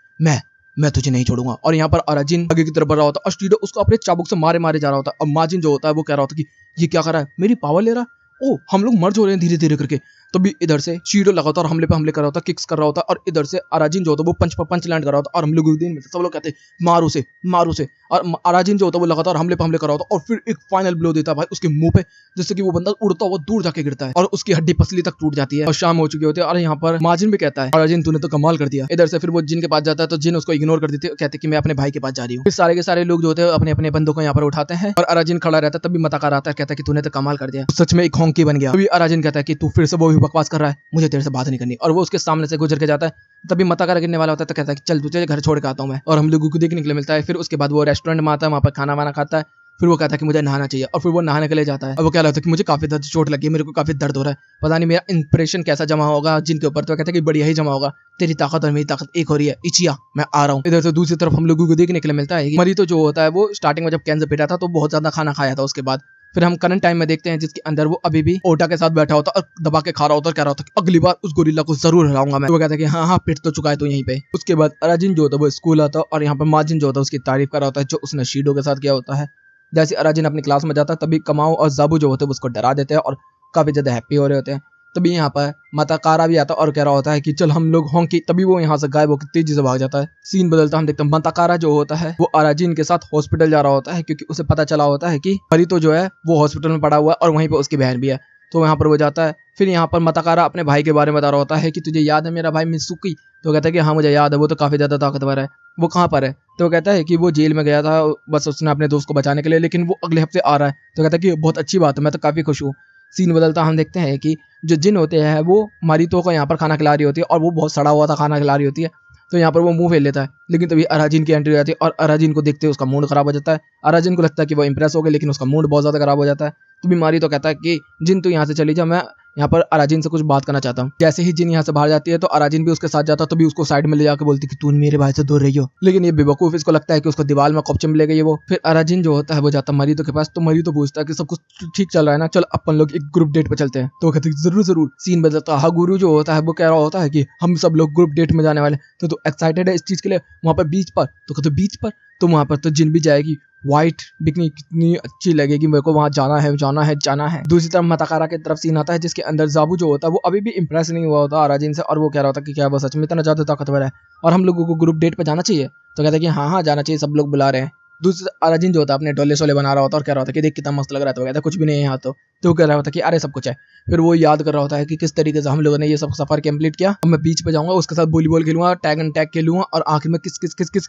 मैं तुझे नहीं छोड़ूंगा। और यहाँ पर अराजिन आगे की तरफ बढ़ रहा होता है और शीडो उसको अपने चाबुक से मारे जा रहा होता है। और माजिन जो होता है वो कह रहा होता है कि ये क्या कर रहा है, मेरी पावर ले रहा है, ओ हम लोग मर्ज हो रहे हैं धीरे धीरे करके। तभी इधर से शीडो लगातार हमले पे हमले कर रहा होता है, किक्स कर रहा होता है और इधर से अराजिन जो होता है वो पंच पर पंच लैंड कर रहा होता है और हम लोग सब लोग कहते हैं मारो से। और अराजिन जो होता है वो लगातार हमले पे हमले कर रहा होता है और फिर एक फाइनल ब्लो देता है भाई उसके मुंह पे, जिससे कि वो बंदा उड़ता हुआ दूर जाके गिरता है और उसकी हड्डी पसली तक टूट जाती है और शाम हो चुकी होती है। और यहाँ पर माजिन भी कहता है अराजिन तूने तो कमाल कर दिया। इधर से फिर वो जिन के पास जाता है तो जिन उसको इग्नोर कर देती है, कहते कि मैं अपने भाई के पास जा रही हूँ। फिर सारे के सारे लोग जो होते हैं अपने अपने बंदों को यहाँ पर उठाते हैं और अराजिन खड़ा रहता है। तभी मताकारा आता है, कहता है कि तूने तो कमाल कर दिया, सच में एक होंकी बन गया। तभी अराजिन कहता है कि तू फिर से वो भी बकवास कर रहा है, मुझे तेरे से बात नहीं करनी। और वो उसके सामने से गुजर के जाता है। तभी मताकारा गिरने वाला होता है तो कहता है कि चल तुझे घर छोड़ के आता हूँ मैं। और हम लोगों को देखने के लिए मिलता है। फिर उसके बाद वो रेस्टोरेंट में आता है, वहाँ पर खाना वाना खाता है। फिर वो कहता है कि मुझे नहाना चाहिए और फिर वो नहाने के लिए जाता है। और वो क्या लगता है कि मुझे काफी दर्द चोट लगी है, मेरे को काफी दर्द हो रहा है, पता नहीं मेरा इंप्रेशन कैसा जमा होगा जिनके ऊपर। तो कहता है कि बढ़िया ही जमा होगा, तेरी ताकत और मेरी ताकत एक हो रही है, इचिया मैं आ रहा हूँ। इधर से दूसरी तरफ हम लोगों को देखने के लिए मिलता है मरीतो जो होता है वो स्टार्टिंग में जब कैंसर पेटा था तो बहुत ज्यादा खाना खाया था। उसके बाद फिर हम करंट टाइम में देखते हैं जिसके अंदर वो अभी भी ओटा के साथ बैठा होता और दबा के खा रहा होता और कह रहा होता कि अगली बार उस गोरिल्ला को जरूर हराऊंगा मैं। वो कहता है कि हाँ पिट तो चुका है तो यहीं पे। उसके बाद अराजिन जो होता है वो स्कूल आता है और यहाँ पर माजिन जो होता है उसकी तारीफ कर रहा होता है जो उसने शीडो के साथ किया होता है। जैसे अराजिन अपनी क्लास में जाता है तभी कमाओ और जाबू जो होते हैं उसको डरा देते हैं और काफी ज्यादा हैप्पी हो रहे होते हैं। तभी यहाँ पर मताकारा भी आता है और कह रहा होता है कि चल हम लोग होंकी। तभी वो यहाँ से गायब होकर तेजी से भाग जाता है। सीन बदलता हम देखते हैं मताकारा जो होता है वो अराजिन के साथ हॉस्पिटल जा रहा होता है क्योंकि उसे पता चला होता है कि मरीतो जो है वो हॉस्पिटल में पड़ा हुआ है और वहीं पर उसकी बहन भी है। तो वहाँ पर वो जाता है। फिर यहाँ पर मताकारा अपने भाई के बारे में बता रहा होता है कि तुझे याद है मेरा भाई मित्सुकी। तो कहता है कि हाँ मुझे याद है, वो तो काफी ज्यादा ताकतवर है, वो कहाँ पर है। तो कहता है कि वो जेल में गया था बस उसने अपने दोस्त को बचाने के लिए, लेकिन वो अगले हफ्ते आ रहा है। तो कहता है कि बहुत अच्छी बात है, मैं तो काफी खुश हूँ। सीन बदलता हम देखते हैं कि जो जिन होते हैं वो मरीतो को यहाँ पर खाना खिला रही होती है और वो बहुत सड़ा हुआ था खाना खिला रही होती है। तो यहाँ पर वो मुंह फेर लेता है, लेकिन तभी अराजिन की एंट्री हो जाती है और अराजिन को देखते ही उसका मूड खराब हो जाता है। अराजिन को लगता है कि वो इंप्रेस हो गए, लेकिन उसका मूड बहुत ज्यादा खराब हो जाता है। तो बीमारी तो कहता है कि जिन तू यहाँ से चली जा, मैं यहाँ पर अराजिन से कुछ बात करना चाहता हूँ। जैसे ही जिन यहाँ से बाहर जाती है तो अराजिन भी उसके साथ जाता है, तो भी उसको साइड में ले जाकर बोलती कि तू मेरे भाई से दूर रही हो। लेकिन ये बेवकूफ इसको लगता है कि उसको दीवार में कॉप्चे में ले गई है वो। फिर अराजिन जो होता है वो जाता है मरीतो के पास, तो मरीतो पूछता है कि सब कुछ ठीक चल रहा है ना, चल अपन लोग एक ग्रुप डेट पे चलते हैं। तो कहते जरूर जरूर। सीन बदलता है, हाँ गुरु जो होता है वो कह रहा होता है कि हम सब लोग ग्रुप डेट में जाने वाले। तो तू एक्साइटेड है इस चीज के लिए, वहां पर बीच पर। तो कहते बीच पर, तो वहां पर तो जिन भी जाएगी। व्हाइट बिकनी कितनी अच्छी लगेगी, मेरे को वहां जाना है जाना है जाना है। दूसरी तरफ मताकारा की तरफ सीन आता है जिसके अंदर जाबू जो होता है वो अभी भी इंप्रेस नहीं हुआ होता अराजिन से, और वो कह रहा होता कि क्या वो सच में इतना ज्यादा ताकतवर है और हम लोगों को ग्रुप डेट पे जाना चाहिए। तो कहता है कि हाँ हाँ जाना चाहिए, सब लोग बुला रहे हैं। दूसरा अराजिन जो होता है अपने डोले शोले बना रहा होता है और कह रहा होता है कि देख कितना मस्त लग रहा है। तो कहता है कुछ भी नहीं है यहाँ तो कह रहा होता है कि अरे सब कुछ है। फिर वो याद कर रहा होता है कि किस तरीके से हम लोगों ने ये सब सफर कंप्लीट किया। अब मैं बीच पे जाऊंगा, उसके साथ वॉलीबॉल खेलूंगा, टैग एंड टैग खेलूंगा, और आखिर में किस किस किस किस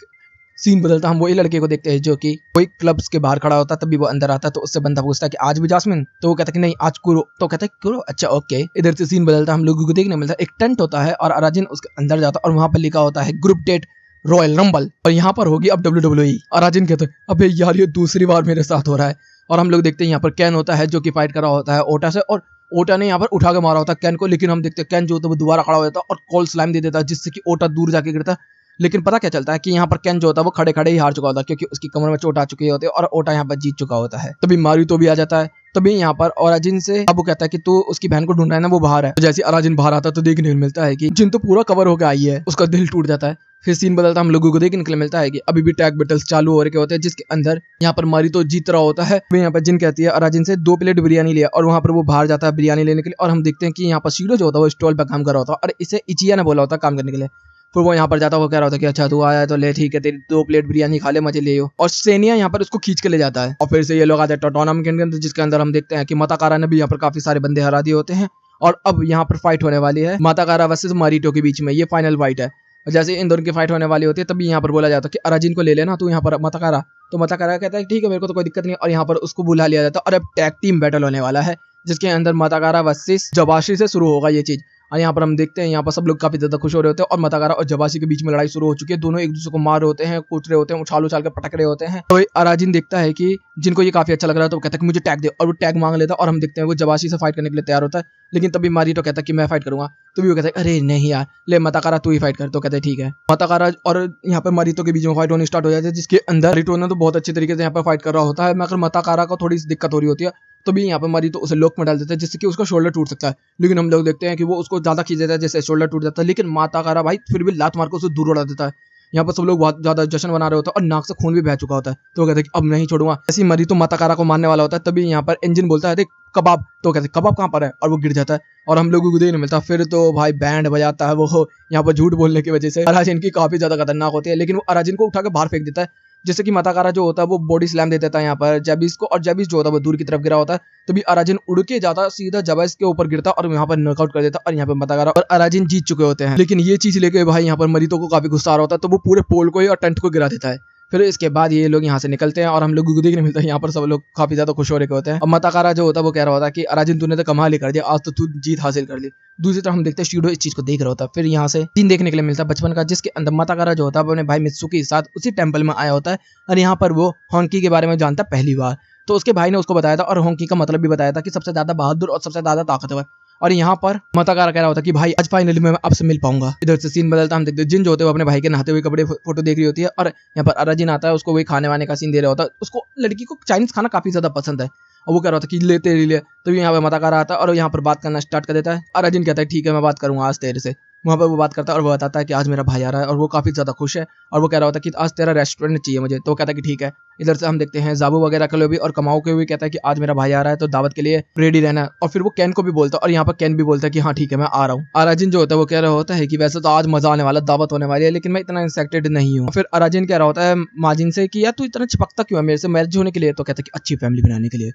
सीन बदलता हम वही लड़के को देखते हैं जो कि कोई क्लब्स के बाहर खड़ा होता है। तभी वो अंदर आता है, तो उससे बंदा पूछता है कि आज भी जास्मिन। तो वो कहता है कि नहीं आज कुरो। तो कहता है कुरो, अच्छा ओके। इधर से सीन बदलता हम लोगों को देखने मिलता है एक टेंट होता है और अराजिन उसके अंदर जाता है और वहां पर लिखा होता है ग्रुप डेट रॉयल रंबल, और यहाँ पर होगी अब WWE। अराजिन कहते हैं अबे यार ये दूसरी बार मेरे साथ हो रहा है। और हम लोग देखते हैं यहाँ पर कैन होता है जो कि फाइट कर रहा होता है ओटा से, और ओटा ने यहाँ पर उठा के मारा होता है कैन को, लेकिन हम देखते हैं कैन जो होता है वो दोबारा खड़ा हो जाता है और कॉल स्लैम दे देता है जिससे कि ओटा दूर जाके गिरता है। लेकिन पता क्या चलता है कि यहाँ पर कैन जो होता है वो खड़े खड़े ही हार चुका होता है, क्योंकि उसकी कमर में चोट आ चुकी होती है और ओटा यहाँ पर जीत चुका होता है। तभी मारुतो भी आ जाता है। तभी यहाँ पर अराजिन से अब वो कहता है कि तू उसकी बहन को ढूंढ रहा है ना, वो बाहर है। तो जैसे अराजिन बाहर आता है तो देखने को मिलता है कि जिन तो पूरा कवर होकर आई है, उसका दिल टूट जाता है। फिर सीन बदलता हम लोगों को देखने के लिए मिलता है कि अभी भी टैग बैटल्स चालू हो रहे होते हैं, जिसके अंदर यहाँ पर मारुतो जीत रहा होता है। यहाँ पर जिन कहती है अराजिन से 2 प्लेट बिरयानी लिया, और वहां पर वो बाहर जाता है बिरयानी लेने के लिए। और हम देखते हैं कि यहाँ पर शीरो जो होता है वो स्टॉल पर काम कर रहा होता है और इसे इचिया ने बोला होता है काम करने के लिए। फिर वो यहाँ पर जाता है, वो कह रहा होता है कि अच्छा तू आया है तो ले ठीक है, तेरी 2 प्लेट बिरयानी खा ले, मजे ले। और सेनिया यहाँ पर उसको खींच के ले जाता है। और फिर से ये लोग आते हैं टोटोनम के अंदर, जिसके अंदर हम देखते हैं कि मताकारा ने भी यहाँ पर काफी सारे बंदे हरा दिए होते हैं। और अब यहाँ पर फाइट होने वाली है मताकारा वर्सेस मारिटो के बीच में, ये फाइनल फाइट है। जैसे इन दोनों की फाइट होने वाली होती है तभी यहाँ पर बोला जाता है कि अराजिन को ले लेना तू यहाँ पर मताकारा। तो मताकारा कहता है ठीक है मेरे को तो कोई दिक्कत नहीं, और यहाँ पर उसको बुला लिया जाता है। और अब टैग टीम बैटल होने वाला है जिसके अंदर मताकारा वर्सेस जबाशी से शुरू होगा ये चीज। और यहाँ पर हम देखते हैं यहाँ पर सब लोग काफी ज्यादा खुश हो रहे होते हैं और मताकारा और जबाशी के बीच में लड़ाई शुरू हो चुकी है। दोनों एक दूसरे को मार रहे होते हैं, कूट रहे होते हैं, उछाल उछाल कर पटक रहे होते हैं। तो अराजिन देखता है कि जिनको ये काफी अच्छा लग रहा है तो वो कहता है कि मुझे टैग दे, और वो टैग मांग लेता है। और हम देखते हैं वो जबाशी से फाइट करने के लिए तैयार होता है, लेकिन तभी मारिटो कहता है कि मैं फाइट करूंगा। तो भी वो कहता है अरे नहीं यार ले मताकारा तू ही फाइट कर। तो कहते हैं ठीक है। मताकारा और यहाँ पर मारिटो के बीच में फाइट होनी स्टार्ट हो जाती है, जिसके अंदर मारिटो ने तो बहुत अच्छे तरीके से यहाँ पर फाइट कर रहा होता है, मगर मताकारा को थोड़ी सी दिक्कत हो रही होती है। तो भी यहाँ पर मारिटो उसे लॉक में डाल देता है जिससे कि उसका शोल्डर टूट सकता है। लेकिन हम लोग देखते हैं कि वो उसको ज्यादा खींच देता है, जैसे शोल्डर टूट जाता है। लेकिन मताकारा भाई फिर भी लात मार को उसे दूर उड़ा देता है। यहाँ पर सब लोग बहुत ज्यादा जश्न बना रहे होते हैं और नाक से खून भी बह चुका होता है। तो वो कहते हैं कि अब नहीं छोड़ूंगा। ऐसी मारिटो मताकारा को मारने वाला होता है, तभी यहाँ पर इंजन बोलता है देख कबाब। तो कहते हैं कबाब कहाँ पर है, और वो गिर जाता है और हम लोगों को देखने मिलता है। फिर तो भाई बैंड बजाता है वो यहाँ पर झूठ बोलने की वजह से। अराजिन की काफी ज्यादा खतरनाक होती है, लेकिन वो अराजिन को उठा के बाहर फेंक देता है, जैसे कि मताकारा जो होता है वो बॉडी स्लैम दे देता है यहाँ पर जैबिस को, और जैबिस जो होता है वो दूर की तरफ गिरा होता है। तो भी अराजिन उड़ के जाता सीधा जैबिस के ऊपर गिरता और यहाँ पर नॉकआउट कर देता, और यहाँ पर मताकारा और अराजिन जीत चुके होते हैं। लेकिन ये चीज लेके भाई यहाँ पर मारिटो को काफी गुस्सा आ रहा होता है, तो वो पूरे पोल को ही और टेंट को गिरा देता है। फिर इसके बाद ये लोग यहाँ से निकलते हैं और हम लोगों को देखने मिलता है यहाँ पर सब लोग काफी ज्यादा खुश हो रहे होते हैं। और मताकारा जो होता है वो कह रहा होता है कि अराजिन तूने तो कमाल ही कर दिया, आज तो तू जीत हासिल कर ली। दूसरी तरफ हम देखते हैं शीडो इस चीज को देख रहा होता है। फिर यहाँ से सीन देखने के लिए मिलता है बचपन का, जिसके अंदर मताकारा जो होता है अपने भाई मित्सुकी के साथ उसी टेंपल में आया होता है, और यहाँ पर वो होंकी के बारे में जानता है पहली बार। तो उसके भाई ने उसको बताया था और होंकी का मतलब भी बताया था कि सबसे ज्यादा बहादुर और सबसे ज्यादा ताकतवर। और यहाँ पर मताकारा कह रहा होता कि भाई आज फाइनली मैं आपसे मिल पाऊंगा। इधर से सीन बदलता हम देखते हैं जिन जो होते हैं वो अपने भाई के नहाते हुए कपड़े फोटो देख रही होती है, और यहाँ पर अराजिन आता है, उसको वही खाने वाने का सीन दे रहा होता है। उसको लड़की को चाइनीज खाना काफी ज्यादा पसंद है और वो कह रहा था कि ले तेरे लिए। तो यहाँ पर मताकारा आता है और यहाँ पर बात करना स्टार्ट कर देता है। अराजिन कहता है ठीक है मैं बात करूंगा आज तेरे से। वहाँ पर वो बात करता है और वो बताता है कि आज मेरा भाई आ रहा है, और वो काफी ज्यादा खुश है। और वो कह रहा होता है कि आज तेरा रेस्टोरेंट चाहिए मुझे। तो वो कहता है कि ठीक है। इधर से हम देखते हैं जाबू वगैरह के लिए भी और कमाओ के भी कहता है कि आज मेरा भाई आ रहा है तो दावत के लिए रेडी रहना है। और फिर वो कैन को भी बोलता है, और यहाँ पर कैन भी बोलता है कि हाँ ठीक है मैं आ रहा हूँ। अराजिन जो होता है वो कह रहा होता है कि वैसे तो आज मजा आने वाला, दावत होने वाली है, लेकिन मैं इतना इंसेक्टेड नहीं हूँ। फिर अराजिन कह रहा होता है माजिन से कि यार तू इतना चिपकता क्यों है मेरे से, मैरिज होने के लिए? तो कहता है कि अच्छी फैमिली बनाने के लिए।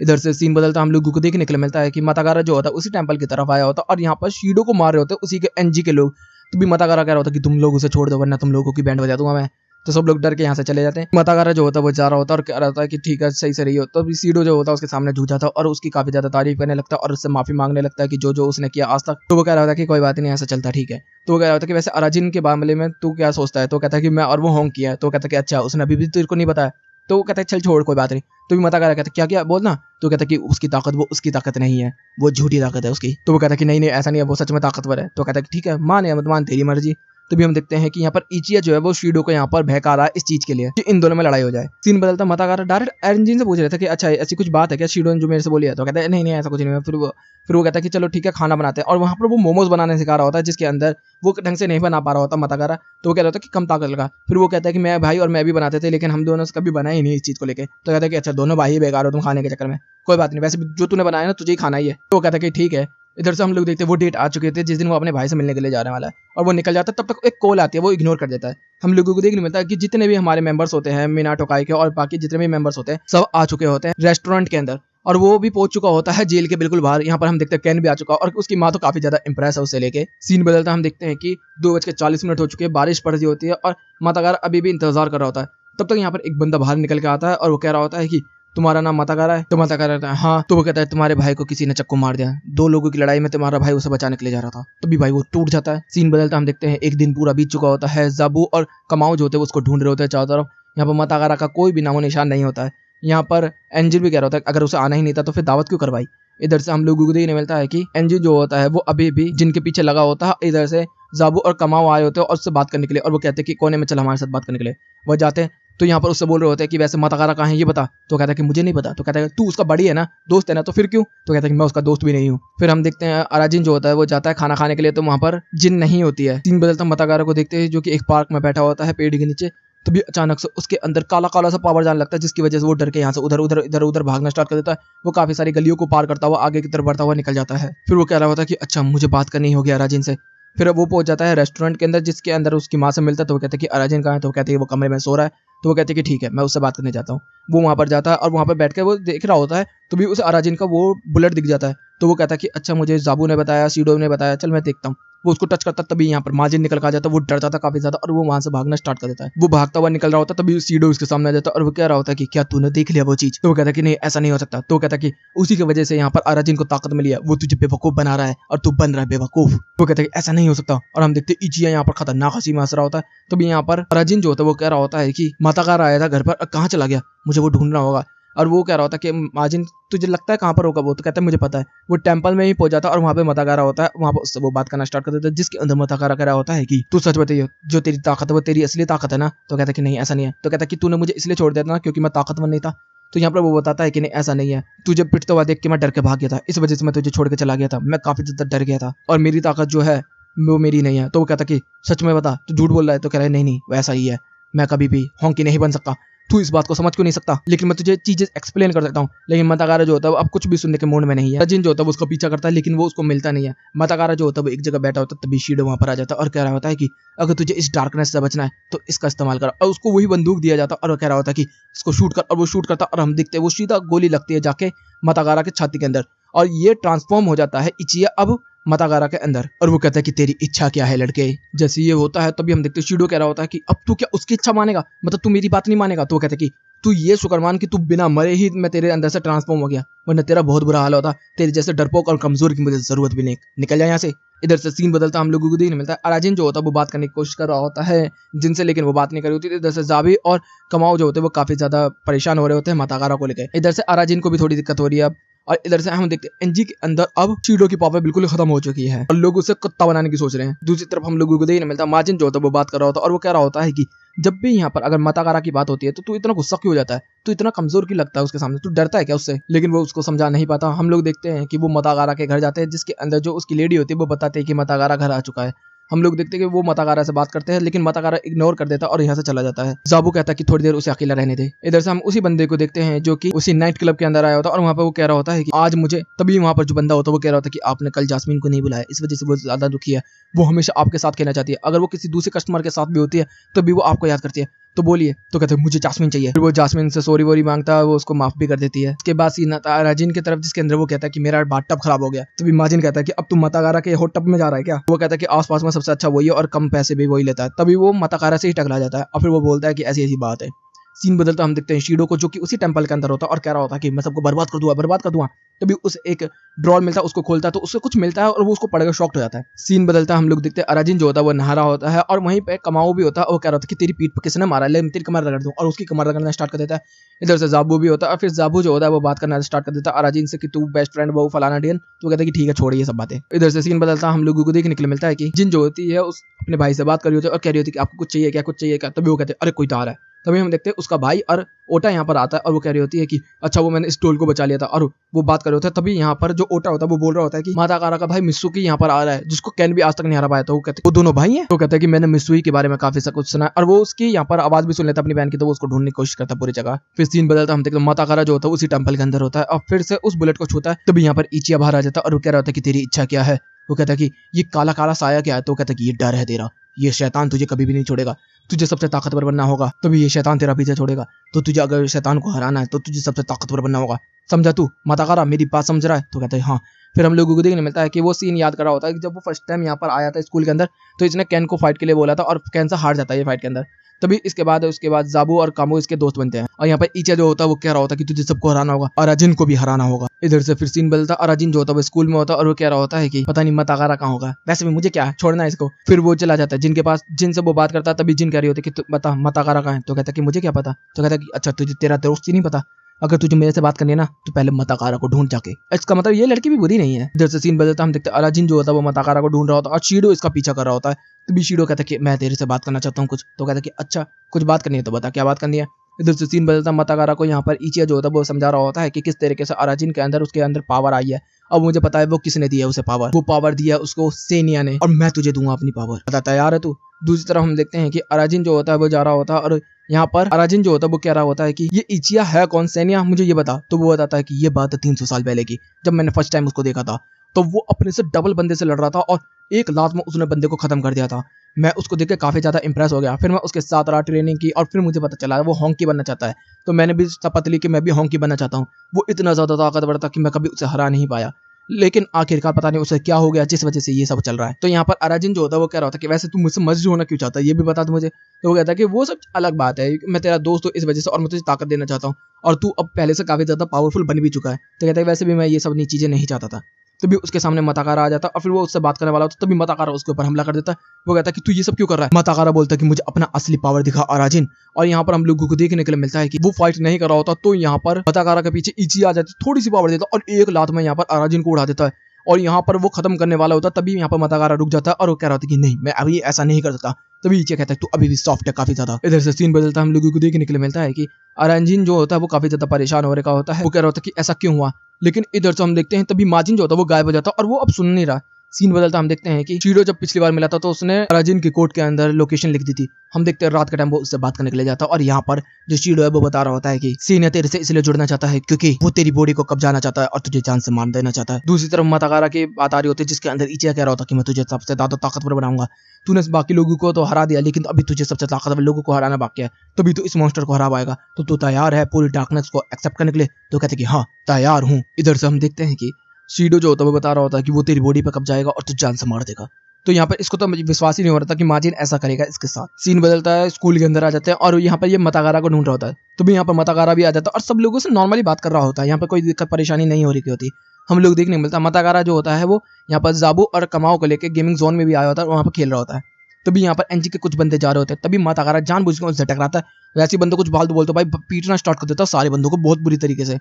इधर से सीन बदलता हम लोगों को देखने के लिए मिलता है कि मताकारा जो होता है उसी टेंपल की तरफ आया होता है, और यहाँ पर शीडो को मार रहे होते हैं उसी के एनजी के लोग। तो भी मताकारा कह रहा होता है कि तुम लोग उसे छोड़ दो वरना तुम लोगों की बैंड बजा दूंगा मैं। तो सब लोग डर के यहाँ से चले जाते हैं। मतागारा जो होता है वो जा रहा होता है और कह रहा होता है कि ठीक है सही से रही हो। तो सीडो जो होता है उसके सामने झूठ जाता है और उसकी काफी ज्यादा तारीफ करने लगता है और उससे माफी मांगने लगता है कि जो जो उसने किया आज तक। तो वो कह रहा होता है कि कोई बात नहीं, ऐसा चलता ठीक है। तो वो कह रहा होता है कि वैसे अराजिन के मामले में तू क्या सोचता है? तो कहता है कि मैं और वो होंग किया है। तो कहता है कि अच्छा उसने अभी भी तेरे को नहीं बताया। तो वो कहता है चल छोड़ कोई बात नहीं। तो भी मतागारा कहता है क्या क्या बोलना। तो कहता है कि उसकी ताकत वो उसकी ताकत नहीं है, वो झूठी ताकत है उसकी। तो वो कहता है कि नहीं नहीं ऐसा नहीं है, वो सच में ताकतवर है। तो कहता है कि ठीक है मान या मत मान तेरी मर्जी। तभी हम देखते हैं कि यहाँ पर इचिया जो है वो शीडो को यहाँ पर बहका रहा है इस चीज के लिए कि इन दोनों में लड़ाई हो जाए। सीन बदलता मतागारा डायरेक्ट एंजिन से पूछ रहा था कि अच्छा ऐसी कुछ बात है क्या शीडो ने जो मेरे से बोली है। तो कहता है नहीं नहीं ऐसा कुछ नहीं है। फिर वो कहता है कि चलो ठीक है खाना बनाते हैं और वहां पर वो मोमोज बनाने सिखा रहा होता है जिसके अंदर वो ढंग से नहीं बना पा रहा होता मतागारा। तो वो कह रहा होता है कि कम ताकत लगा। फिर वो कहता है कि मैं भाई और मैं भी बनाते थे लेकिन हम दोनों से कभी बना ही नहीं इस चीज को लेके। तो कहता है कि अच्छा दोनों भाई बेकार हो तुम खाने के चक्कर में, कोई बात नहीं वैसे भी जो तूने बनाया ना तुझे ही खाना ही है। तो वो कहता है कि ठीक है। इधर से हम लोग देखते हैं वो डेट आ चुके थे जिस दिन वो अपने भाई से मिलने के लिए जाने वाला है और वो निकल जाता है। तब तक एक कॉल आती है, वो इग्नोर कर देता है। हम लोगों को देखने मिलता है कि जितने भी हमारे मेंबर्स होते हैं मिनाटो काई के और बाकी जितने भी मेंबर्स होते हैं सब आ चुके होते हैं रेस्टोरेंट के अंदर और वो भी पहुंच चुका होता है जेल के बिल्कुल बाहर। यहाँ पर हम देखते हैं कैन भी आ चुका और उसकी माँ तो काफी ज्यादा इंप्रेस है उसे लेके। सीन बदलता हम देखते हैं कि 2:40 हो चुके हैं, बारिश पड़ रही होती है और मतागारा अभी भी इंतजार कर रहा होता है। तब तक यहाँ पर एक बंदा बाहर निकल के आता है और वो कह रहा होता है कि तुम्हारा नाम मतागारा है। तो मतागारा कहता है हाँ। तो वो कहता है तुम्हारे भाई को किसी ने चक्कू मार दिया, 2 लोगों की लड़ाई में तुम्हारा भाई उसे बचाने के लिए जा रहा था। तभी भाई वो टूट जाता है। सीन बदलता हम देखते हैं एक दिन पूरा बीत चुका होता है। जाबू और कमाओ जो होते हैं उसको ढूंढ रहे होते हैं चारों तरफ। यहाँ पर मतागारा का कोई भी नामो निशान नहीं होता है। यहाँ पर एंजिल भी कह रहा होता है अगर उसे आना ही नहीं था तो फिर दावत क्यों करवाई। इधर से हम लोगों को देखने मिलता है कि एंजिल जो होता है वो अभी भी जिनके पीछे लगा होता है। इधर से जाबू और कमाओ आए होते हैं और उससे बात करने के लिए और वो कहते हैं कि कोने में चल हमारे साथ बात करने के लिए। वो जाते हैं तो यहाँ पर उससे बोल रहे होते हैं कि वैसे मतागारा कहाँ है ये बता। तो कहता है कि मुझे नहीं पता। तो कहता है तू उसका बड़ी है ना, दोस्त है ना, तो फिर क्यों। तो कहता है कि मैं उसका दोस्त भी नहीं हूँ। फिर हम देखते हैं अराजिन जो होता है वो जाता है खाना खाने के लिए तो वहाँ पर जिन नहीं होती है। सीन बदलता मतागारा को देखते हैं जो कि एक पार्क में बैठा होता है पेड़ के नीचे। तभी अचानक से उसके अंदर काला काला सा पावर जाने लगता है जिसकी वजह से वो डर के यहाँ से उधर उधर भागना स्टार्ट कर देता है। वो काफी सारी गलियों को पार करता हुआ आगे की तरफ बढ़ता हुआ निकल जाता है। फिर वो कह रहा होता है कि अच्छा मुझे बात करनी होगी अराजिन से। फिर वो पहुंच जाता है रेस्टोरेंट के अंदर जिसके अंदर उसकी माँ से मिलता है। तो वो कहते हैं कि अराजिन कहाँ है। तो वो कहते हैं कि वो कमरे में सो रहा है। तो वो कहते हैं कि ठीक है मैं उससे बात करने जाता हूँ। वो वहाँ पर जाता है और वहाँ पर बैठ कर वो देख रहा होता है तो भी उसे अराजिन का वो बुलेट दिख जाता है। तो वो कहता है कि अच्छा मुझे जाबू ने बताया, सीडो ने बताया, चल मैं देखता हूँ। वो उसको टच करता तभी यहाँ पर माजिन निकल कर आ जाता है। वो डर जाता काफी ज्यादा और वो वहां से भागना स्टार्ट कर देता है। वो भागता हुआ निकल रहा होता है तभी सीडो उसके सामने आ जाता है और वो कह रहा होता है कि क्या तूने देख लिया वो चीज। तो वो कहता है कि नहीं ऐसा नहीं हो सकता। तो वो कहता है कि उसी की वजह से यहाँ पर अराजिन को ताकत मिली है, वो तुझे बेवकूफ बना रहा है और तू बन रहा है बेवकूफ। वो कहता है कि ऐसा नहीं हो सकता और हम देखते इचिया यहाँ पर खतरनाक हंसी में हंस रहा होता है। तभी यहाँ पर अराजिन जो होता है वो कह रहा होता है कि मतागारा आया था घर पर, कहाँ चला गया, मुझे वो ढूंढना होगा। और वो कह रहा होता है कि माजिन तुझे लगता है कहाँ पर होगा वो। तो कहता है मुझे पता है। वो टेंपल में ही पहुंच जाता है और वहाँ पे मतागारा होता है। वहाँ पर उससे वो बात करना स्टार्ट कर देता है जिसके अंदर मतागारा कह रहा होता है कि तू सच बताइए जो तेरी ताकत है वो तेरी असली ताकत है ना। तो कहता है कि नहीं ऐसा नहीं है। तो कहता है कि तूने मुझे इसलिए छोड़ दिया था ना क्योंकि मैं ताकतवर नहीं था। तो यहाँ पर वो बताता है कि नहीं ऐसा नहीं है, तुझे पिटता हुआ देख के मैं डर के भाग गया था, इस वजह से मैं तुझे छोड़ के चला गया था। मैं काफी ज्यादा डर गया था और मेरी ताकत जो है वो मेरी नहीं है। तो वो कहता कि सच में बता तू झूठ बोल रहा है। तो कह रहा है नहीं नहीं वैसा ही है, मैं कभी भी होंकी नहीं बन सकता। तू इस बात को समझ क्यों नहीं सकता, लेकिन मैं तुझे चीजें एक्सप्लेन कर सकता हूँ। लेकिन मतागारा जो होता है वो अब कुछ भी सुनने के मूड में नहीं है। रजिन जो होता है वो उसको पीछा करता है लेकिन वो उसको मिलता नहीं है। मतागारा जो होता है वो एक जगह बैठा होता है तभी शीडो वहां पर आ जाता है और कह रहा होता है कि अगर तुझे इस डार्कनेस से बचना है तो इसका इस्तेमाल कर। और उसको वही बंदूक दिया जाता है और वो कह रहा होता है कि इसको शूट कर। और वो शूट करता है और हम दिखते हैं वो सीधा गोली लगती है जाके मतागारा के छाती के अंदर और ये ट्रांसफॉर्म हो जाता है इचिया अब मतागारा के अंदर। और वो कहता है कि तेरी इच्छा क्या है लड़के। जैसे ये होता है तभी हम देखते हैं शीडो कह रहा होता है कि अब तू क्या उसकी इच्छा मानेगा, मतलब तू मेरी बात नहीं मानेगा। तो वो कहता है कि तू ये शुक्र मान कि तू बिना मरे ही मैं तेरे अंदर से ट्रांसफॉर्म हो गया, वरना तेरा बहुत बुरा हाल होता। तेरे जैसे डरपोक और कमजोर की मुझे जरूरत भी नहीं, निकल जाए यहाँ से। इधर से सीन बदलता हम लोगों को देखने मिलता है अराजिन जो होता है वो बात करने की कोशिश कर रहा होता है जिनसे, लेकिन वो बात नहीं कर रही होती। इधर से जाबी और कमाओ जो होते हैं वो काफी ज्यादा परेशान हो रहे होते हैं मतागारा को लेकर। इधर से अराजिन को भी थोड़ी दिक्कत हो रही है अब। और इधर से हम देखते हैं एनजी के अंदर अब शीडो की पावर बिल्कुल खत्म हो चुकी है और लोग उसे कुत्ता बनाने की सोच रहे हैं। दूसरी तरफ हम लोगों को देखने मिलता है माजिन जो होता है वो बात कर रहा होता है और वो कह रहा होता है कि जब भी यहाँ पर अगर मतागारा की बात होती है तो तू इतना गुस्सा क्यों हो जाता है, तू इतना कमजोर क्यों लगता है उसके सामने, तू डरता है क्या उससे। लेकिन वो उसको समझा नहीं पाता। हम लोग देखते हैं कि वो मतागारा के घर जाते हैं जिसके अंदर जो उसकी लेडी होती है वो बताते हैं कि मतागारा घर आ चुका है। हम लोग देखते हैं कि वो मतागारा से बात करते हैं लेकिन मतागारा इग्नोर कर देता है और यहाँ से चला जाता है। जाबू कहता है कि थोड़ी देर उसे अकेला रहने दे। इधर से हम उसी बंदे को देखते हैं जो कि उसी नाइट क्लब के अंदर आया होता है और वहाँ पे वो कह रहा होता है कि आज मुझे, तभी वहाँ पर जो बंदा होता है वो कह रहा होता है कि आपने कल जास्मीन को नहीं बुलाया, इस वजह से वो ज्यादा दुखी है। वो हमेशा आपके साथ खेलना चाहती है, अगर वो किसी दूसरे कस्टमर के साथ भी होती है तो भी वो आपको याद करती है। तो बोलिए। तो कहते हैं मुझे जास्मीन चाहिए। फिर वो जास्मीन से सॉरी वोरी मांगता है, वो उसको माफ भी कर देती है। उसके बाद सीन आता है राजिन की तरफ जिसके अंदर वो कहता है कि मेरा बाथ टब खराब हो गया। तभी माजिन कहता है कि अब तुम मतागारा के हॉट टब में जा रहा है क्या। वो कहता है कि आसपास में सब सबसे अच्छा वही है और कम पैसे भी वही लेता है। तभी वो मताकारा से ही टकरा जाता है और फिर वो बोलता है कि ऐसी ऐसी बात है। सीन बदलता हम देखते हैं शीडो को, जो कि उसी टेंपल के अंदर होता है और कह रहा होता है कि मैं सबको बर्बाद कर दूंगा, बर्बाद कर दूंगा। तभी उसे एक ड्रॉर मिलता है, उसको खोलता है तो उससे कुछ मिलता है और वो उसको पढ़कर शॉक्ड हो जाता है। सीन बदलता हम लोग देखते हैं अराजिन जो होता है वो नहा रहा होता है और वहीं पे कमाओ भी होता है और कह रहा होता है कि तेरी पीठ पर किसने मारा, ले मैं तेरी कमर रगड़ दूं, और उसकी कमर रगड़ना स्टार्ट कर देता है। इधर से जाबू भी होता है और फिर जाबू जो होता है वो बात करना स्टार्ट कर देता है अराजिन से कि तू बेस्ट फ्रेंड वो फलाना डियन। तो कहता है कि ठीक है छोड़ ये सब बातें। इधर से सीन बदलता हम लोगों को देखने के लिए मिलता है कि जिन जो होती है उस अपने भाई से बात कर रही होती है और कह रही होती है कि आपको कुछ चाहिए क्या, कुछ चाहिए क्या। तभी वो कहते हैं अरे कोई तो आ रहा है। तभी हम देखते हैं उसका भाई और ओटा यहाँ पर आता है और वो कह रही होती है कि अच्छा वो मैंने इस टोल को बचा लिया था, और वो बात कर रहे होते हैं। तभी यहाँ पर जो ओटा होता है वो बोल रहा होता है कि माताकारा का भाई मित्सुकी यहाँ पर आ रहा है, जिसको कैन भी आज तक नहीं हरा पाया। तो वो कहते हैं वो दोनों भाई हैं। तो कहता है कि मैंने मित्सुकी के बारे में काफी सब कुछ सुना है, और वो उसकी यहाँ पर आवाज भी सुन लेता है अपनी बहन की, तो वो उसको ढूंढने की कोशिश करता है पूरी जगह। फिर सीन बदलता हम देखते हैं माताकारा जो होता है उसी टेंपल के अंदर होता है और फिर से उस बुलेट को छूता है। तभी यहाँ पर इचिया बाहर आ जाता है और वो कह रहा होता है कि तेरी इच्छा क्या है। वो कहता है कि ये काला काला साया क्या है। तो कहता है कि ये डर है तेरा, ये शैतान तुझे कभी भी नहीं छोड़ेगा, तुझे सबसे ताकतवर बनना होगा तभी ये शैतान तेरा पीछे छोड़ेगा। तो तुझे अगर शैतान को हराना है तो तुझे सबसे ताकतवर बनना होगा, समझा तू माताकारा, मेरी बात समझ रहा है। तो कहता है हाँ। फिर हम लोगों को देखने मिलता है कि वो सीन याद कर रहा होता है कि जब वो फर्स्ट टाइम यहाँ पर आया था स्कूल के अंदर, तो इसने कैन को फाइट के लिए बोला था और कैन से हार जाता है ये फाइट के अंदर। तभी उसके बाद जाबू और कामो इसके दोस्त बनते हैं और यहाँ पर इचा जो होता है वो कह रहा होता है कि तुझे सबको हराना होगा, अराजिन को भी हराना होगा। इधर से फिर सीन बदलता, अराजिन जो होता है वो स्कूल में होता है और वो कह रहा होता है कि पता नहीं माताकारा कहाँ होगा, वैसे भी मुझे क्या है, छोड़ना है इसको। फिर वो चला जाता है जिन के पास, जिनसे वो बात करता है। तभी जिन कह रही होती है कि बता माताकारा कहाँ है। तो कहता है कि मुझे क्या पता। तो कहता है कि अच्छा तुझे तेरा दोस्त ही नहीं पता, अगर तुझे मेरे से बात करनी है ना तो पहले माताकारा को ढूंढ जाके। इसका मतलब ये लड़की भी बुरी नहीं है। इधर से सीन बदलता हम देखते हैं अराजिन जो होता है वो माताकारा को ढूंढ रहा होता है और शीडो इसका पीछा कर रहा होता है। तभी शीडो कहता है कि मैं तेरे से बात करना चाहता हूँ कुछ। तो कहता है कि अच्छा कुछ बात करनी है तो बता क्या बात करनी है। इधर से सीन बदलता माताकारा को यहाँ पर इचिया जो होता है वो समझा रहा होता है कि किस तरीके से अराजिन के अंदर उसके अंदर पावर आई है। अब मुझे पता है वो किसने दिया उसे पावर, वो पावर दिया उसको सेनिया ने, और मैं तुझे दूंगा अपनी पावर, बता तैयार है तू। दूसरी तरफ हम देखते हैं कि अराजिन जो होता है वो जा रहा होता है और यहाँ पर अराजिन जो होता है वो कह रहा होता है कि ये इचिया है कौन, सेनिया मुझे ये बता। तो वो बताता है कि ये बात है 300 साल पहले की, जब मैंने फर्स्ट टाइम उसको देखा था तो वो अपने से डबल बंदे से लड़ रहा था और एक लात में उसने बंदे को खत्म कर दिया था। मैं उसको देख के काफी ज्यादा इंप्रेस हो गया। फिर मैं उसके साथ रहा, ट्रेनिंग की, और फिर मुझे पता चला वो हॉन्की बनना चाहता है। तो मैंने भी शपथ ली कि मैं भी हॉन्की बनना चाहता हूँ। वो इतना ज्यादा ताकतवर था कि मैं कभी उसे हरा नहीं पाया, लेकिन आखिरकार पता नहीं उसे क्या हो गया जिस वजह से ये सब चल रहा है। तो यहाँ पर अराजिन जो होता है वो कह रहा होता है कि वैसे तू मुझसे मर्ज होना क्यों चाहता है ये भी बता दे मुझे। तो वो कहता है कि वो सब अलग बात है, मैं तेरा दोस्त हूँ इस वजह से और मैं तुझे ताकत देना चाहता हूँ, और तू अब पहले से काफी ज्यादा पावरफुल बन भी चुका है। तो कहता है वैसे भी मैं ये सब नई चीजें नहीं चाहता था। तभी उसके सामने माताकारा आ जाता और फिर वो उससे बात करने वाला होता, तभी माताकारा उसके ऊपर हमला कर देता है। वो कहता है कि तू ये सब क्यों कर रहा है। माताकारा बोलता है कि मुझे अपना असली पावर दिखा अराजिन। और यहाँ पर हम लोगों को देखने के लिए मिलता है कि वो फाइट नहीं कर रहा होता, तो यहाँ पर माताकारा के पीछे इची आ जाती, थोड़ी सी पावर देता और एक लात में यहाँ पर अराजिन को उड़ा देता है और यहाँ पर वो खत्म करने वाला होता। तभी यहाँ पर माताकारा रुक जाता है और वो कह रहा होता कि नहीं मैं अभी ऐसा नहीं कर सकता। तभी इची कहता है तू अभी भी सॉफ्ट है काफी ज्यादा। इधर से सीन बदलता हम लोगों को देखने के लिए मिलता है कि अराजिन जो होता है वो काफी ज्यादा परेशान हो रखा होता है। वो कह रहा होता है कि ऐसा क्यों हुआ, लेकिन इधर से हम देखते हैं तभी माजिन जो होता है वो गायब हो जाता है और वो अब सुन नहीं रहा। सीन बदलता हम देखते हैं कि शीडो जब पिछली बार मिला था तो उसने अराजिन की कोर्ट के अंदर लोकेशन लिख दी थी। हम देखते हैं रात के टाइम वो उससे बात करने के लिए जाता है और यहाँ पर जो शीडो है वो बता रहा होता है कि सीनिया तेरे से इसलिए जुड़ना चाहता है क्योंकि वो तेरी बॉडी को कब्जाना चाहता है और तुझे जान से मार देना चाहता है। दूसरी तरफ माताकारा की बात आ रही होती है जिसके अंदर इचिया कह रहा होता कि मैं तुझे सबसे ज्यादा ताकतवर बनाऊंगा, तूने बाकी लोगों को तो हरा दिया लेकिन अभी तुझे सबसे ताकतवर लोगों को हराना बाकी है, तभी तू इस मॉन्स्टर को हरा पाएगा। तो तू तैयार है पूरी डार्कनेस को एक्सेप्ट करने के लिए। तो कहते कि हाँ तैयार हूँ। इधर से हम देखते हैं कि शीडो जो होता है वो बता रहा होता है कि वो तेरी बॉडी पे कब्जा जाएगा और तुझे जान से मार देगा। तो यहाँ पर इसको तो मुझे विश्वास ही नहीं हो रहा था कि माजिन ऐसा करेगा इसके साथ। सीन बदलता है, स्कूल के अंदर आ जाते हैं और यहाँ पर ये माताकारा को ढूंढ रहा होता है। तो भी यहाँ पर माताकारा भी आ जाता है और सब लोगों से नॉर्मली बात कर रहा होता है, यहाँ पर कोई दिक्कत परेशानी नहीं हो रही होती। हम लोग देखने मिलता है माताकारा जो होता है वो यहाँ पर जाबू और कमाओ को लेकर गेमिंग जोन में भी आया होता है और वहाँ पर खेल रहा होता है। तभी यहाँ पर एनजी के कुछ बंदे जा रहे होते हैं, तभी माताकारा जानबूझ के उनसे टकराता है। वैसे बंदों कुछ फालतू बोलते भाई पीटना स्टार्ट कर देता सारे बंदों को बहुत बुरी तरीके से।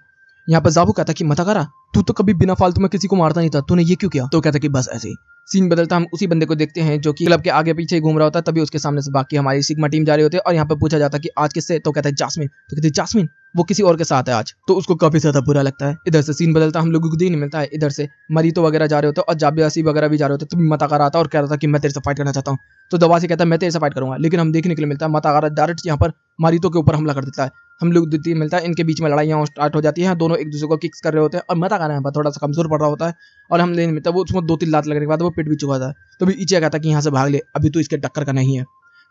यहाँ पर जाबू कहता कि माताकारा तू तो कभी बिना फालतू में किसी को मारता नहीं था, तूने ये क्यों किया। तो कहता कि बस ऐसे ही। सीन बदलता हम उसी बंदे को देखते हैं जो कि क्लब के आगे पीछे घूम रहा होता है। तभी उसके सामने से बाकी हमारी सिग्मा टीम जा रही होती है और यहाँ पर पूछा जाता है कि आज किससे। तो कहता है जास्मिन। तो कहती है जास्मिन वो किसी और के साथ है आज। तो उसको काफी ज्यादा बुरा लगता है। इधर से सीन बदलता हम लोगों को नहीं मिलता है, इधर से मरीतो वगैरह जा रहे होते हैं और जाबियासी वगैरह भी जा रहे होते हैं। तभी माताकारा आता है और कह रहा था कि मैं तेरे से फाइट करना चाहता हूँ। तो दवासी कहता है मैं तेरे से फाइट करूंगा, लेकिन हम देखने के लिए मिलता है माताकारा डायरेक्ट यहाँ पर मारीतो के ऊपर हमला कर देता है। हम लोग देखते मिलता है इनके बीच में लड़ाइयाँ स्टार्ट हो जाती है, दोनों एक दूसरे को किक्स कर रहे होते हैं और माताकारा यहाँ पर थोड़ा सा कमजोर पड़ रहा होता है और हम लेने मिलता है वो उसमें 2-3 लात लगने के बाद वो पिट भी चुका था। तभी इचिया कहता है कि यहाँ से भाग ले, अभी तो इसके टक्कर का नहीं है।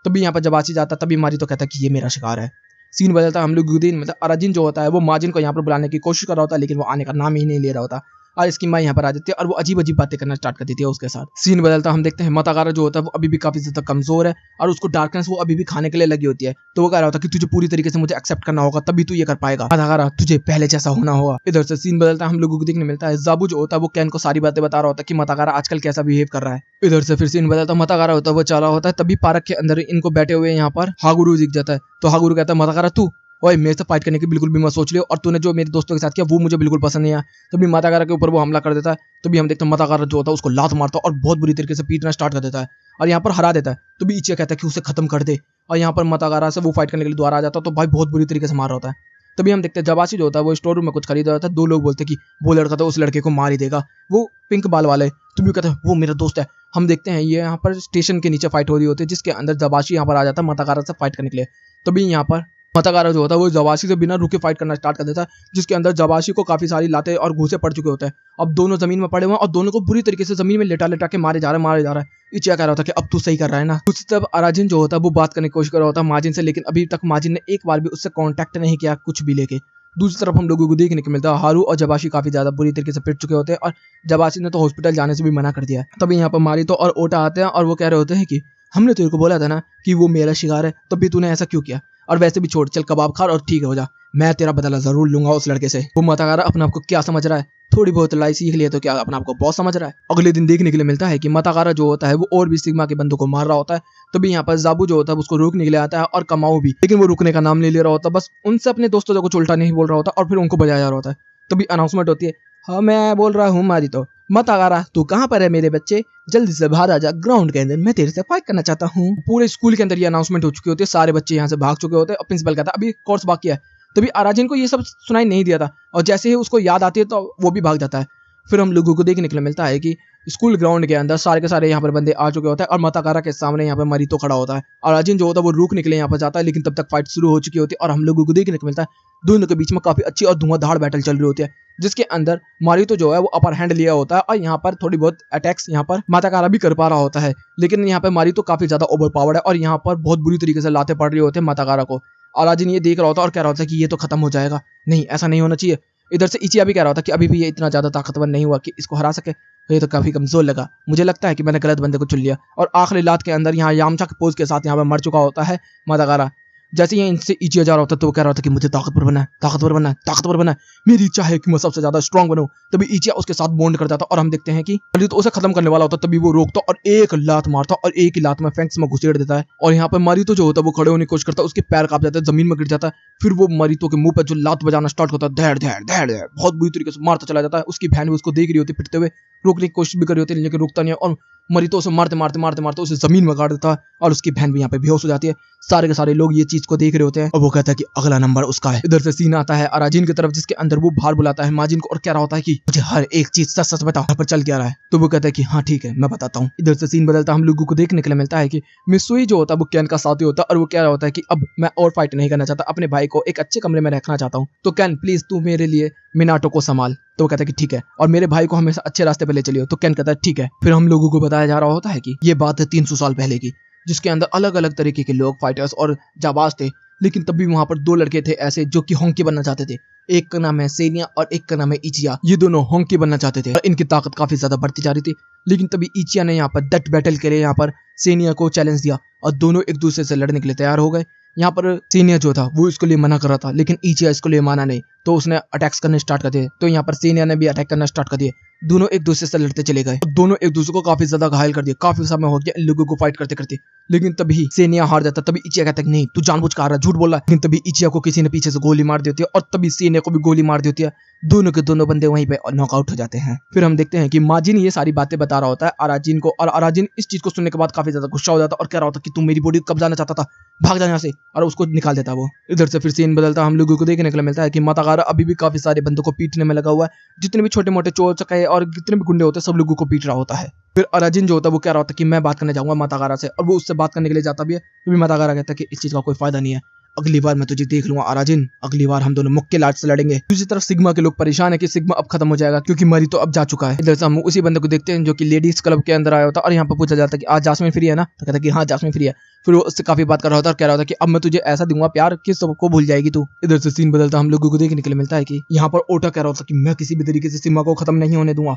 तभी यहाँ पर जबासी जाता तभी मारीतो कहता है कि ये मेरा शिकार है। सीन बदलता हम लोग दिन मतलब अराजिन जो होता है वो माजिन को यहाँ पर बुलाने की कोशिश कर रहा होता है, लेकिन वो आने का नाम ही नहीं ले रहा होता। और इसकी माँ यहाँ पर आ जाती है और वो अजीब अजीब बातें करना स्टार्ट कर देती है उसके साथ। सीन बदलता हम देखते हैं मतागारा जो होता है वो अभी भी काफी ज्यादा कमजोर है और उसको डार्कनेस वो अभी भी खाने के लिए लगी होती है। तो वो कह रहा होता है कि तुझे पूरी तरीके से मुझे एक्सेप्ट करना होगा तभी तू ये कर पाएगा मतागारा, तुझे पहले जैसा होना होगा। इधर से सीन बदलता है हम लोगों को देखने मिलता है जाबू जो होता है वो कैन को सारी बातें बता रहा होता है कि मतागारा आजकल कैसा बिहेव कर रहा है। इधर से फिर सीन बदलता है मतागारा होता है वो चला होता है तभी पार्क के अंदर इनको बैठे हुए यहाँ पर हागुरु दिख जाता है। तो हागुरु कहता है मतागारा तू ओए मेरे से फाइट करने की बिल्कुल भी मत सोच लियो और तूने जो मेरे दोस्तों के साथ किया वो मुझे बिल्कुल पसंद नहीं आया। तभी मतागारा के ऊपर वो हमला कर देता है। तभी हम देखते हैं मतागारा जो होता है उसको लात मारता है और बहुत बुरी तरीके से पीटना स्टार्ट कर देता है और यहाँ पर हरा देता है। तो भी इचिया कहता है कि उसे खत्म कर दे और यहाँ पर मतागारा से वो फाइट करने के लिए दोबारा आ जाता है। तो भाई बहुत बुरी तरीके से मार रहा होता है। तभी हम देखते हैं जबाशी जो होता है वो स्टोर रूम में कुछ खरीद रहा होता है। दो लोग बोलते हैं कि वो लड़का तो उस लड़के को मार ही देगा, वो पिंक बाल वाला है। तुम भी कहते हैं वो मेरा दोस्त है। हम देखते हैं ये यहाँ पर स्टेशन के नीचे फाइट हो रही होती है जिसके अंदर जबाशी यहाँ पर आ जाता है मतागारा से फाइट करने के लिए। तभी यहाँ पर मतागारा जो होता है वो जबाशी से बिना रुके फाइट करना स्टार्ट कर देता है जिसके अंदर जबाशी को काफी सारी लातें और घूसे पड़ चुके होते हैं। अब दोनों जमीन में पड़े हुए हैं और दोनों को बुरी तरीके से जमीन में लेटा लेटा के मारे जा रहा है। इचिया कह रहा था कि अब तू सही कर रहा है ना। दूसरी तरफ अराजिन जो होता है वो बात करने की कोशिश कर रहा होता है माजिन से, लेकिन अभी तक माजिन ने एक बार भी उससे कांटेक्ट नहीं किया कुछ भी लेके। दूसरी तरफ हम लोगों को देखने को मिलता है हारू और जबाशी काफी ज्यादा बुरी तरीके से पिट चुके होते हैं और जबाशी ने तो हॉस्पिटल जाने से भी मना कर दिया है। तभी यहाँ पर मारितो और ओटा आते हैं और वो कह रहे होते हैं कि हमने तेरे को बोला था ना कि वो मेरा शिकार है, तब भी तूने ऐसा क्यों किया? और वैसे भी छोड़, चल कबाब खा और ठीक हो जा, मैं तेरा बदला जरूर लूंगा उस लड़के से। वो मतागारा अपने आप को क्या समझ रहा है, थोड़ी बहुत लड़ाई सीख लिया तो क्या अपने आप को बहुत समझ रहा है। अगले दिन देखने के लिए मिलता है कि मतागारा जो होता है वो और भी सिग्मा के बंदों को मार रहा होता है। तभी यहाँ पर जाबू जो होता है उसको रोकने के लिए आता है और कमाओ भी, लेकिन वो रुकने का नाम नहीं ले रहा होता, बस उनसे अपने दोस्तों को कुछ उल्टा नहीं बोल रहा होता और फिर उनको बजाया जा रहा होता है। तभी अनाउंसमेंट होती है, हाँ मैं बोल रहा हूँ मारितो। मतागारा तू कहाँ पर है मेरे बच्चे, जल्दी से बाहर आ जा ग्राउंड के अंदर, मैं तेरे से फाइट करना चाहता हूँ। पूरे स्कूल के अंदर ये अनाउंसमेंट हो चुकी होती है, सारे बच्चे यहाँ से भाग चुके होते हैं और प्रिंसिपल कहता है अभी कोर्स बाकी है। तभी अराजिन को ये सब सुनाई नहीं दिया था और जैसे ही उसको याद आती है तो वो भी भाग जाता है। फिर हम लोगों को देखने के लिए मिलता है कि स्कूल ग्राउंड के अंदर सारे के सारे यहाँ पर बंदे आ चुके होते हैं और मतागारा के सामने यहाँ पर मारितो खड़ा होता है। अराजिन जो होता है वो रुकने के लिए यहाँ पर जाता है, लेकिन तब तक फाइट शुरू हो चुकी होती है और हम लोगों को देखने को मिलता है दोनों के बीच में काफी अच्छी और धुआंधार बैटल चल रही होती है जिसके अंदर मारितो जो है वो अपर हैंड लिया होता है और यहाँ पर थोड़ी बहुत अटैक्स यहाँ पर मतागारा भी कर पा रहा होता है, लेकिन यहाँ पर मारितो काफी ज्यादा ओवर पावर्ड है और यहाँ पर बहुत बुरी तरीके से लाते पड़ रही होते हैं मतागारा को। अराजिन ये देख रहा होता है और कह रहा होता है कि ये तो खत्म हो जाएगा, नहीं ऐसा नहीं होना चाहिए। इधर से इचिया भी कह रहा था कि अभी भी ये इतना ज्यादा ताकतवर नहीं हुआ कि इसको हरा सके, तो ये तो काफी कमजोर लगा, मुझे लगता है कि मैंने गलत बंदे को चुन लिया। और आखिरी लात के अंदर यहाँ यामचा के पोज के साथ यहाँ पर मर चुका होता है मतागारा। जैसे ही इनसे इचिया जा रहा होता है तो वो कह रहा था कि मुझे ताकतवर बनना है, ताकतवर बनना है, ताकतवर बनना है, मेरी इच्छा है कि मैं सबसे ज्यादा स्ट्रांग बनूं। तभी इचिया उसके साथ बॉन्ड कर जाता और हम देखते हैं कि तो उसे खत्म करने वाला होता, तभी वो रोकता और एक लात मारता और एक ही लात में फेंक्स में घुसेड़ देता है और यहाँ पर मारितो जो होता है वो खड़े होने की कोशिश करता है, उसके पैर कांप जाता है, जमीन में गिर जाता है। फिर वो मारितो के मुंह पर जो लात बजाना स्टार्ट होता है, धैड़ धैड़ धैड़ धैड़ बहुत बुरी तरीके से मारता चला जाता है। उसकी बहन भी उसको देख रही होती पिटते हुए, रोकने की कोशिश भी कर रही होती है लेकिन रुकता नहीं है और मारितो उसे मारते मारते मारते मारते उसे जमीन में गाड़ देता है और उसकी बहन भी यहाँ पे बेहोश हो जाती है। सारे के सारे लोग ये चीज को देख रहे होते हैं और वो कहता है कि अगला नंबर उसका है। इधर से सीन आता है अराजिन की तरफ जिसके अंदर वो बाहर बुलाता है माजिन को और कह रहा होता है कि मुझे हर एक चीज सच सच बता, यहाँ पर चल क्या रहा है। तो वो कहता है कि हाँ ठीक है मैं बताता हूँ। इधर से सीन बदलता हम लोगों को देखने के लिए मिलता है कि मिसुई जो होता है वो कैन का साथी होता है और वो कह रहा होता है कि अब मैं और फाइट नहीं करना चाहता, अपने भाई को एक अच्छे कमरे में रखना चाहता हूँ, तो कैन प्लीज तू मेरे लिए मिनाटो को संभाल। तो वो कहता है कि ठीक है और मेरे भाई को हमेशा अच्छे रास्ते पे ले चलियो। तो कैन कहता है ठीक है। फिर हम लोगों को बताया जा रहा होता है कि ये बात है 300 साल पहले की जिसके अंदर अलग अलग तरीके के लोग फाइटर्स और जाबाज थे, लेकिन तब भी वहां पर दो लड़के थे ऐसे जो कि होंकी बनना चाहते थे। एक का नाम है सेनिया और एक का नाम है इचिया। ये दोनों होंकी बनना चाहते थे और इनकी ताकत काफी ज्यादा बढ़ती जा रही थी, लेकिन तभी इचिया ने यहाँ पर डट बैटल के लिए यहाँ पर सेनिया को चैलेंज दिया और दोनों एक दूसरे से लड़ने के लिए तैयार हो गए। यहाँ पर सेनिया जो था वो इसको लिए मना कर रहा था, लेकिन इचिया इसको लिए माना नहीं, तो उसने अटैक्स करने स्टार्ट कर दिए। तो यहाँ पर सेनिया ने भी अटैक करना स्टार्ट कर दिए। दोनों एक दूसरे से लड़ते चले गए, दोनों एक दूसरे को काफी ज्यादा घायल कर दिया। काफी समय हो गया इन लोगों को फाइट करते करते, लेकिन तभी सेनिया हार जाता। तभी इचिया कहता है नहीं तू जानबूझ कर आ रहा है, झूठ बोल रहा है। लेकिन तभी इचिया को किसी ने पीछे से गोली मार दी होती है और तभी सेनिया को भी गोली मार दी होती है। दोनों के दोनों बंदे वहीं पे नॉकआउट हो जाते हैं। फिर हम देखते हैं कि माजिन ये सारी बातें बता रहा होता है अराजिन को और अराजिन इस चीज को सुनने के बाद काफी ज्यादा गुस्सा हो जाता और कह रहा होता कि तू मेरी बॉडी कब जाना चाहता था, भाग जा यहाँ से, और उसको निकाल देता वो। इधर से फिर सीन बदलता हम लोगों को देखने के लिए मिलता है कि मतागारा अभी भी काफी सारे बंदों को पीटने में लगा हुआ है, जितने भी छोटे मोटे चोर चकाए और जितने भी गुंडे होते हैं सब लोगों को पीट रहा होता है। फिर अराजिन जो होता है वो कह रहा होता है कि मैं बात करने जाऊंगा मतागारा से, और वो उससे बात करने के लिए जाता भी है। तो भी मतागारा कहता है कि इस चीज का कोई फायदा नहीं है, अगली बार मैं तुझे देख लूंगा अराजिन, अगली बार हम दोनों मुक्के लाट से लड़ेंगे। दूसरी तरफ सिग्मा के लोग परेशान है कि सिग्मा अब खत्म हो जाएगा क्योंकि मरी तो अब जा चुका है। इधर से हम उसी बंदे को देखते हैं जो कि लेडीज क्लब के अंदर आया होता है और यहाँ पर पूछा जाता है कि आज जास्मिन फ्री है ना, तो कहता है कि हाँ जास्मिन फ्री है। फिर वो उससे काफी बात कर रहा होता है और कह रहा होता है कि अब मैं तुझे ऐसा दूंगा प्यार कि सबको भूल जाएगी तू। इधर से सीन बदलता हम लोगों को देखने के लिए मिलता है कि यहाँ पर ओटा कह रहा होता है कि मैं किसी भी तरीके से सिग्मा को खत्म नहीं होने दूंगा।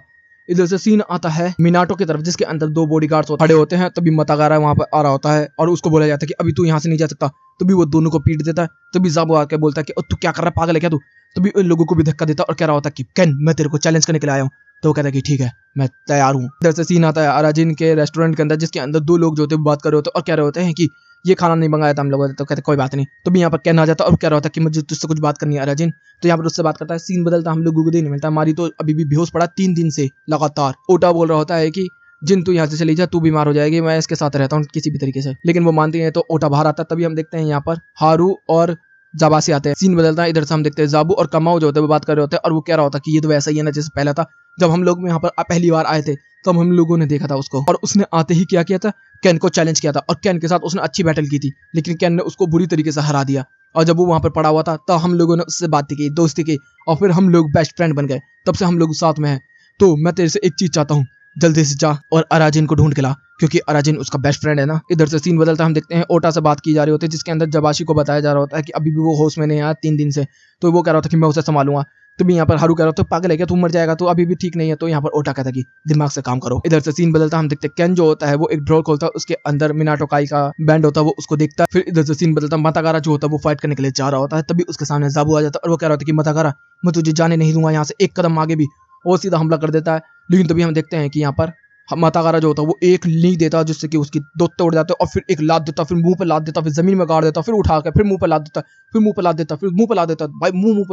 इधर से सीन आता है मिनाटो की तरफ जिसके अंदर 2 बॉडीगार्ड्स खड़े होते हैं। तभी मतागारा वहां पर आ रहा होता है और उसको बोला जाता है कि अभी तू यहाँ से नहीं जा सकता। तभी वो दोनों को पीट देता है। तभी जाबो आके बोलता है कि तू क्या कर रहा है, पागल है क्या तू। तभी उन लोगों को भी धक्का देता है और कह रहा होता है कि केन मैं तेरे को चैलेंज करने के लिए आया हूँ। तो वो कहता है कि ठीक है मैं तैयार हूँ। इधर से सीन आता है अराजिन के रेस्टोरेंट के अंदर जिसके अंदर 2 लोग जो होते हैं बात कर रहे होते हैं और कह रहे होते हैं कि ये खाना नहीं मंगाया था हम लोगों ने। तो कहते कोई बात नहीं। तो भी यहाँ पर केन आ जाता है और कह रहा होता है कि मुझे तुझसे कुछ बात करनी है अराजिन। तो यहाँ पर उससे बात करता है। सीन बदलता हम लोगों को देखने मिलता है मारी तो अभी भी बेहोश पड़ा 3 दिन से लगातार। ओटा बोल रहा होता है कि जिन तू यहाँ से चली जा, तू बीमार हो जाएगी, मैं इसके साथ रहता हूँ किसी भी तरीके से। लेकिन वो मानती है। तो ओटा बाहर आता है। तभी हम देखते हैं यहाँ पर हारू और जाबासी आते हैं। सीन बदलता है। इधर से हम देखते हैं जाबू और कमाओ जो होते हैं वो बात कर रहे होते हैं और वो कह रहा होता है कि ये तो वैसा ही है ना जैसे पहला था। जब हम लोग यहाँ पर पहली बार आए थे तब हम लोगों ने देखा था उसको और उसने आते ही क्या किया था, केन को चैलेंज किया था और केन के साथ उसने अच्छी बैटल की थी लेकिन केन ने उसको बुरी तरीके से हरा दिया। और जब वो वहां पर पड़ा हुआ था तब हम लोगों ने उससे बात की, दोस्ती की और फिर हम लोग बेस्ट फ्रेंड बन गए। तब से हम लोग साथ में हैं। तो मैं तेरे से एक चीज चाहता हूँ, जल्दी से जा और अराजिन को ढूंढ के ला क्योंकि अराजिन उसका बेस्ट फ्रेंड है ना। इधर से सीन बदलता हम देखते हैं ओटा से बात की जा रही होती है जिसके अंदर जबाशी को बताया जा रहा होता है कि अभी भी वो होश में नहीं आया 3 दिन से। तो वो कह रहा था कि मैं उसे संभालूंगा। तो भी यहाँ पर हारू कह रहा था पागल है क्या, तू मर जाएगा, तो अभी भी ठीक नहीं है। तो यहाँ पर ओटा कहता है कि दिमाग से काम करो। इधर से सीन बदलता हम देखते हैं केन जो होता है वो एक ड्रॉर खोलता है, उसके अंदर मिनाटो काई का बैंड होता है वो उसको देखता है। फिर इधर से सीन बदलता मतागारा जो होता है वो फाइट करने के लिए जा रहा होता है। तभी उसके सामने जाबू आ जाता है और वो कह रहा था कि मतागारा मैं तुझे जाने नहीं दूंगा यहाँ से एक कदम आगे भी। वो सीधा हमला कर देता है। लेकिन तभी हम देखते हैं कि यहाँ पर मतागारा जो होता है वो एक नी देता है जिससे कि उसकी 2 तोड़ जाते हैं और फिर एक लात देता, फिर मुंह पे लात देता, फिर जमीन में गाड़ देता, फिर उठा के फिर मुंह पे लात देता, फिर मुंह पे लात देता, फिर मुंह पे लात देता, भाई मुंह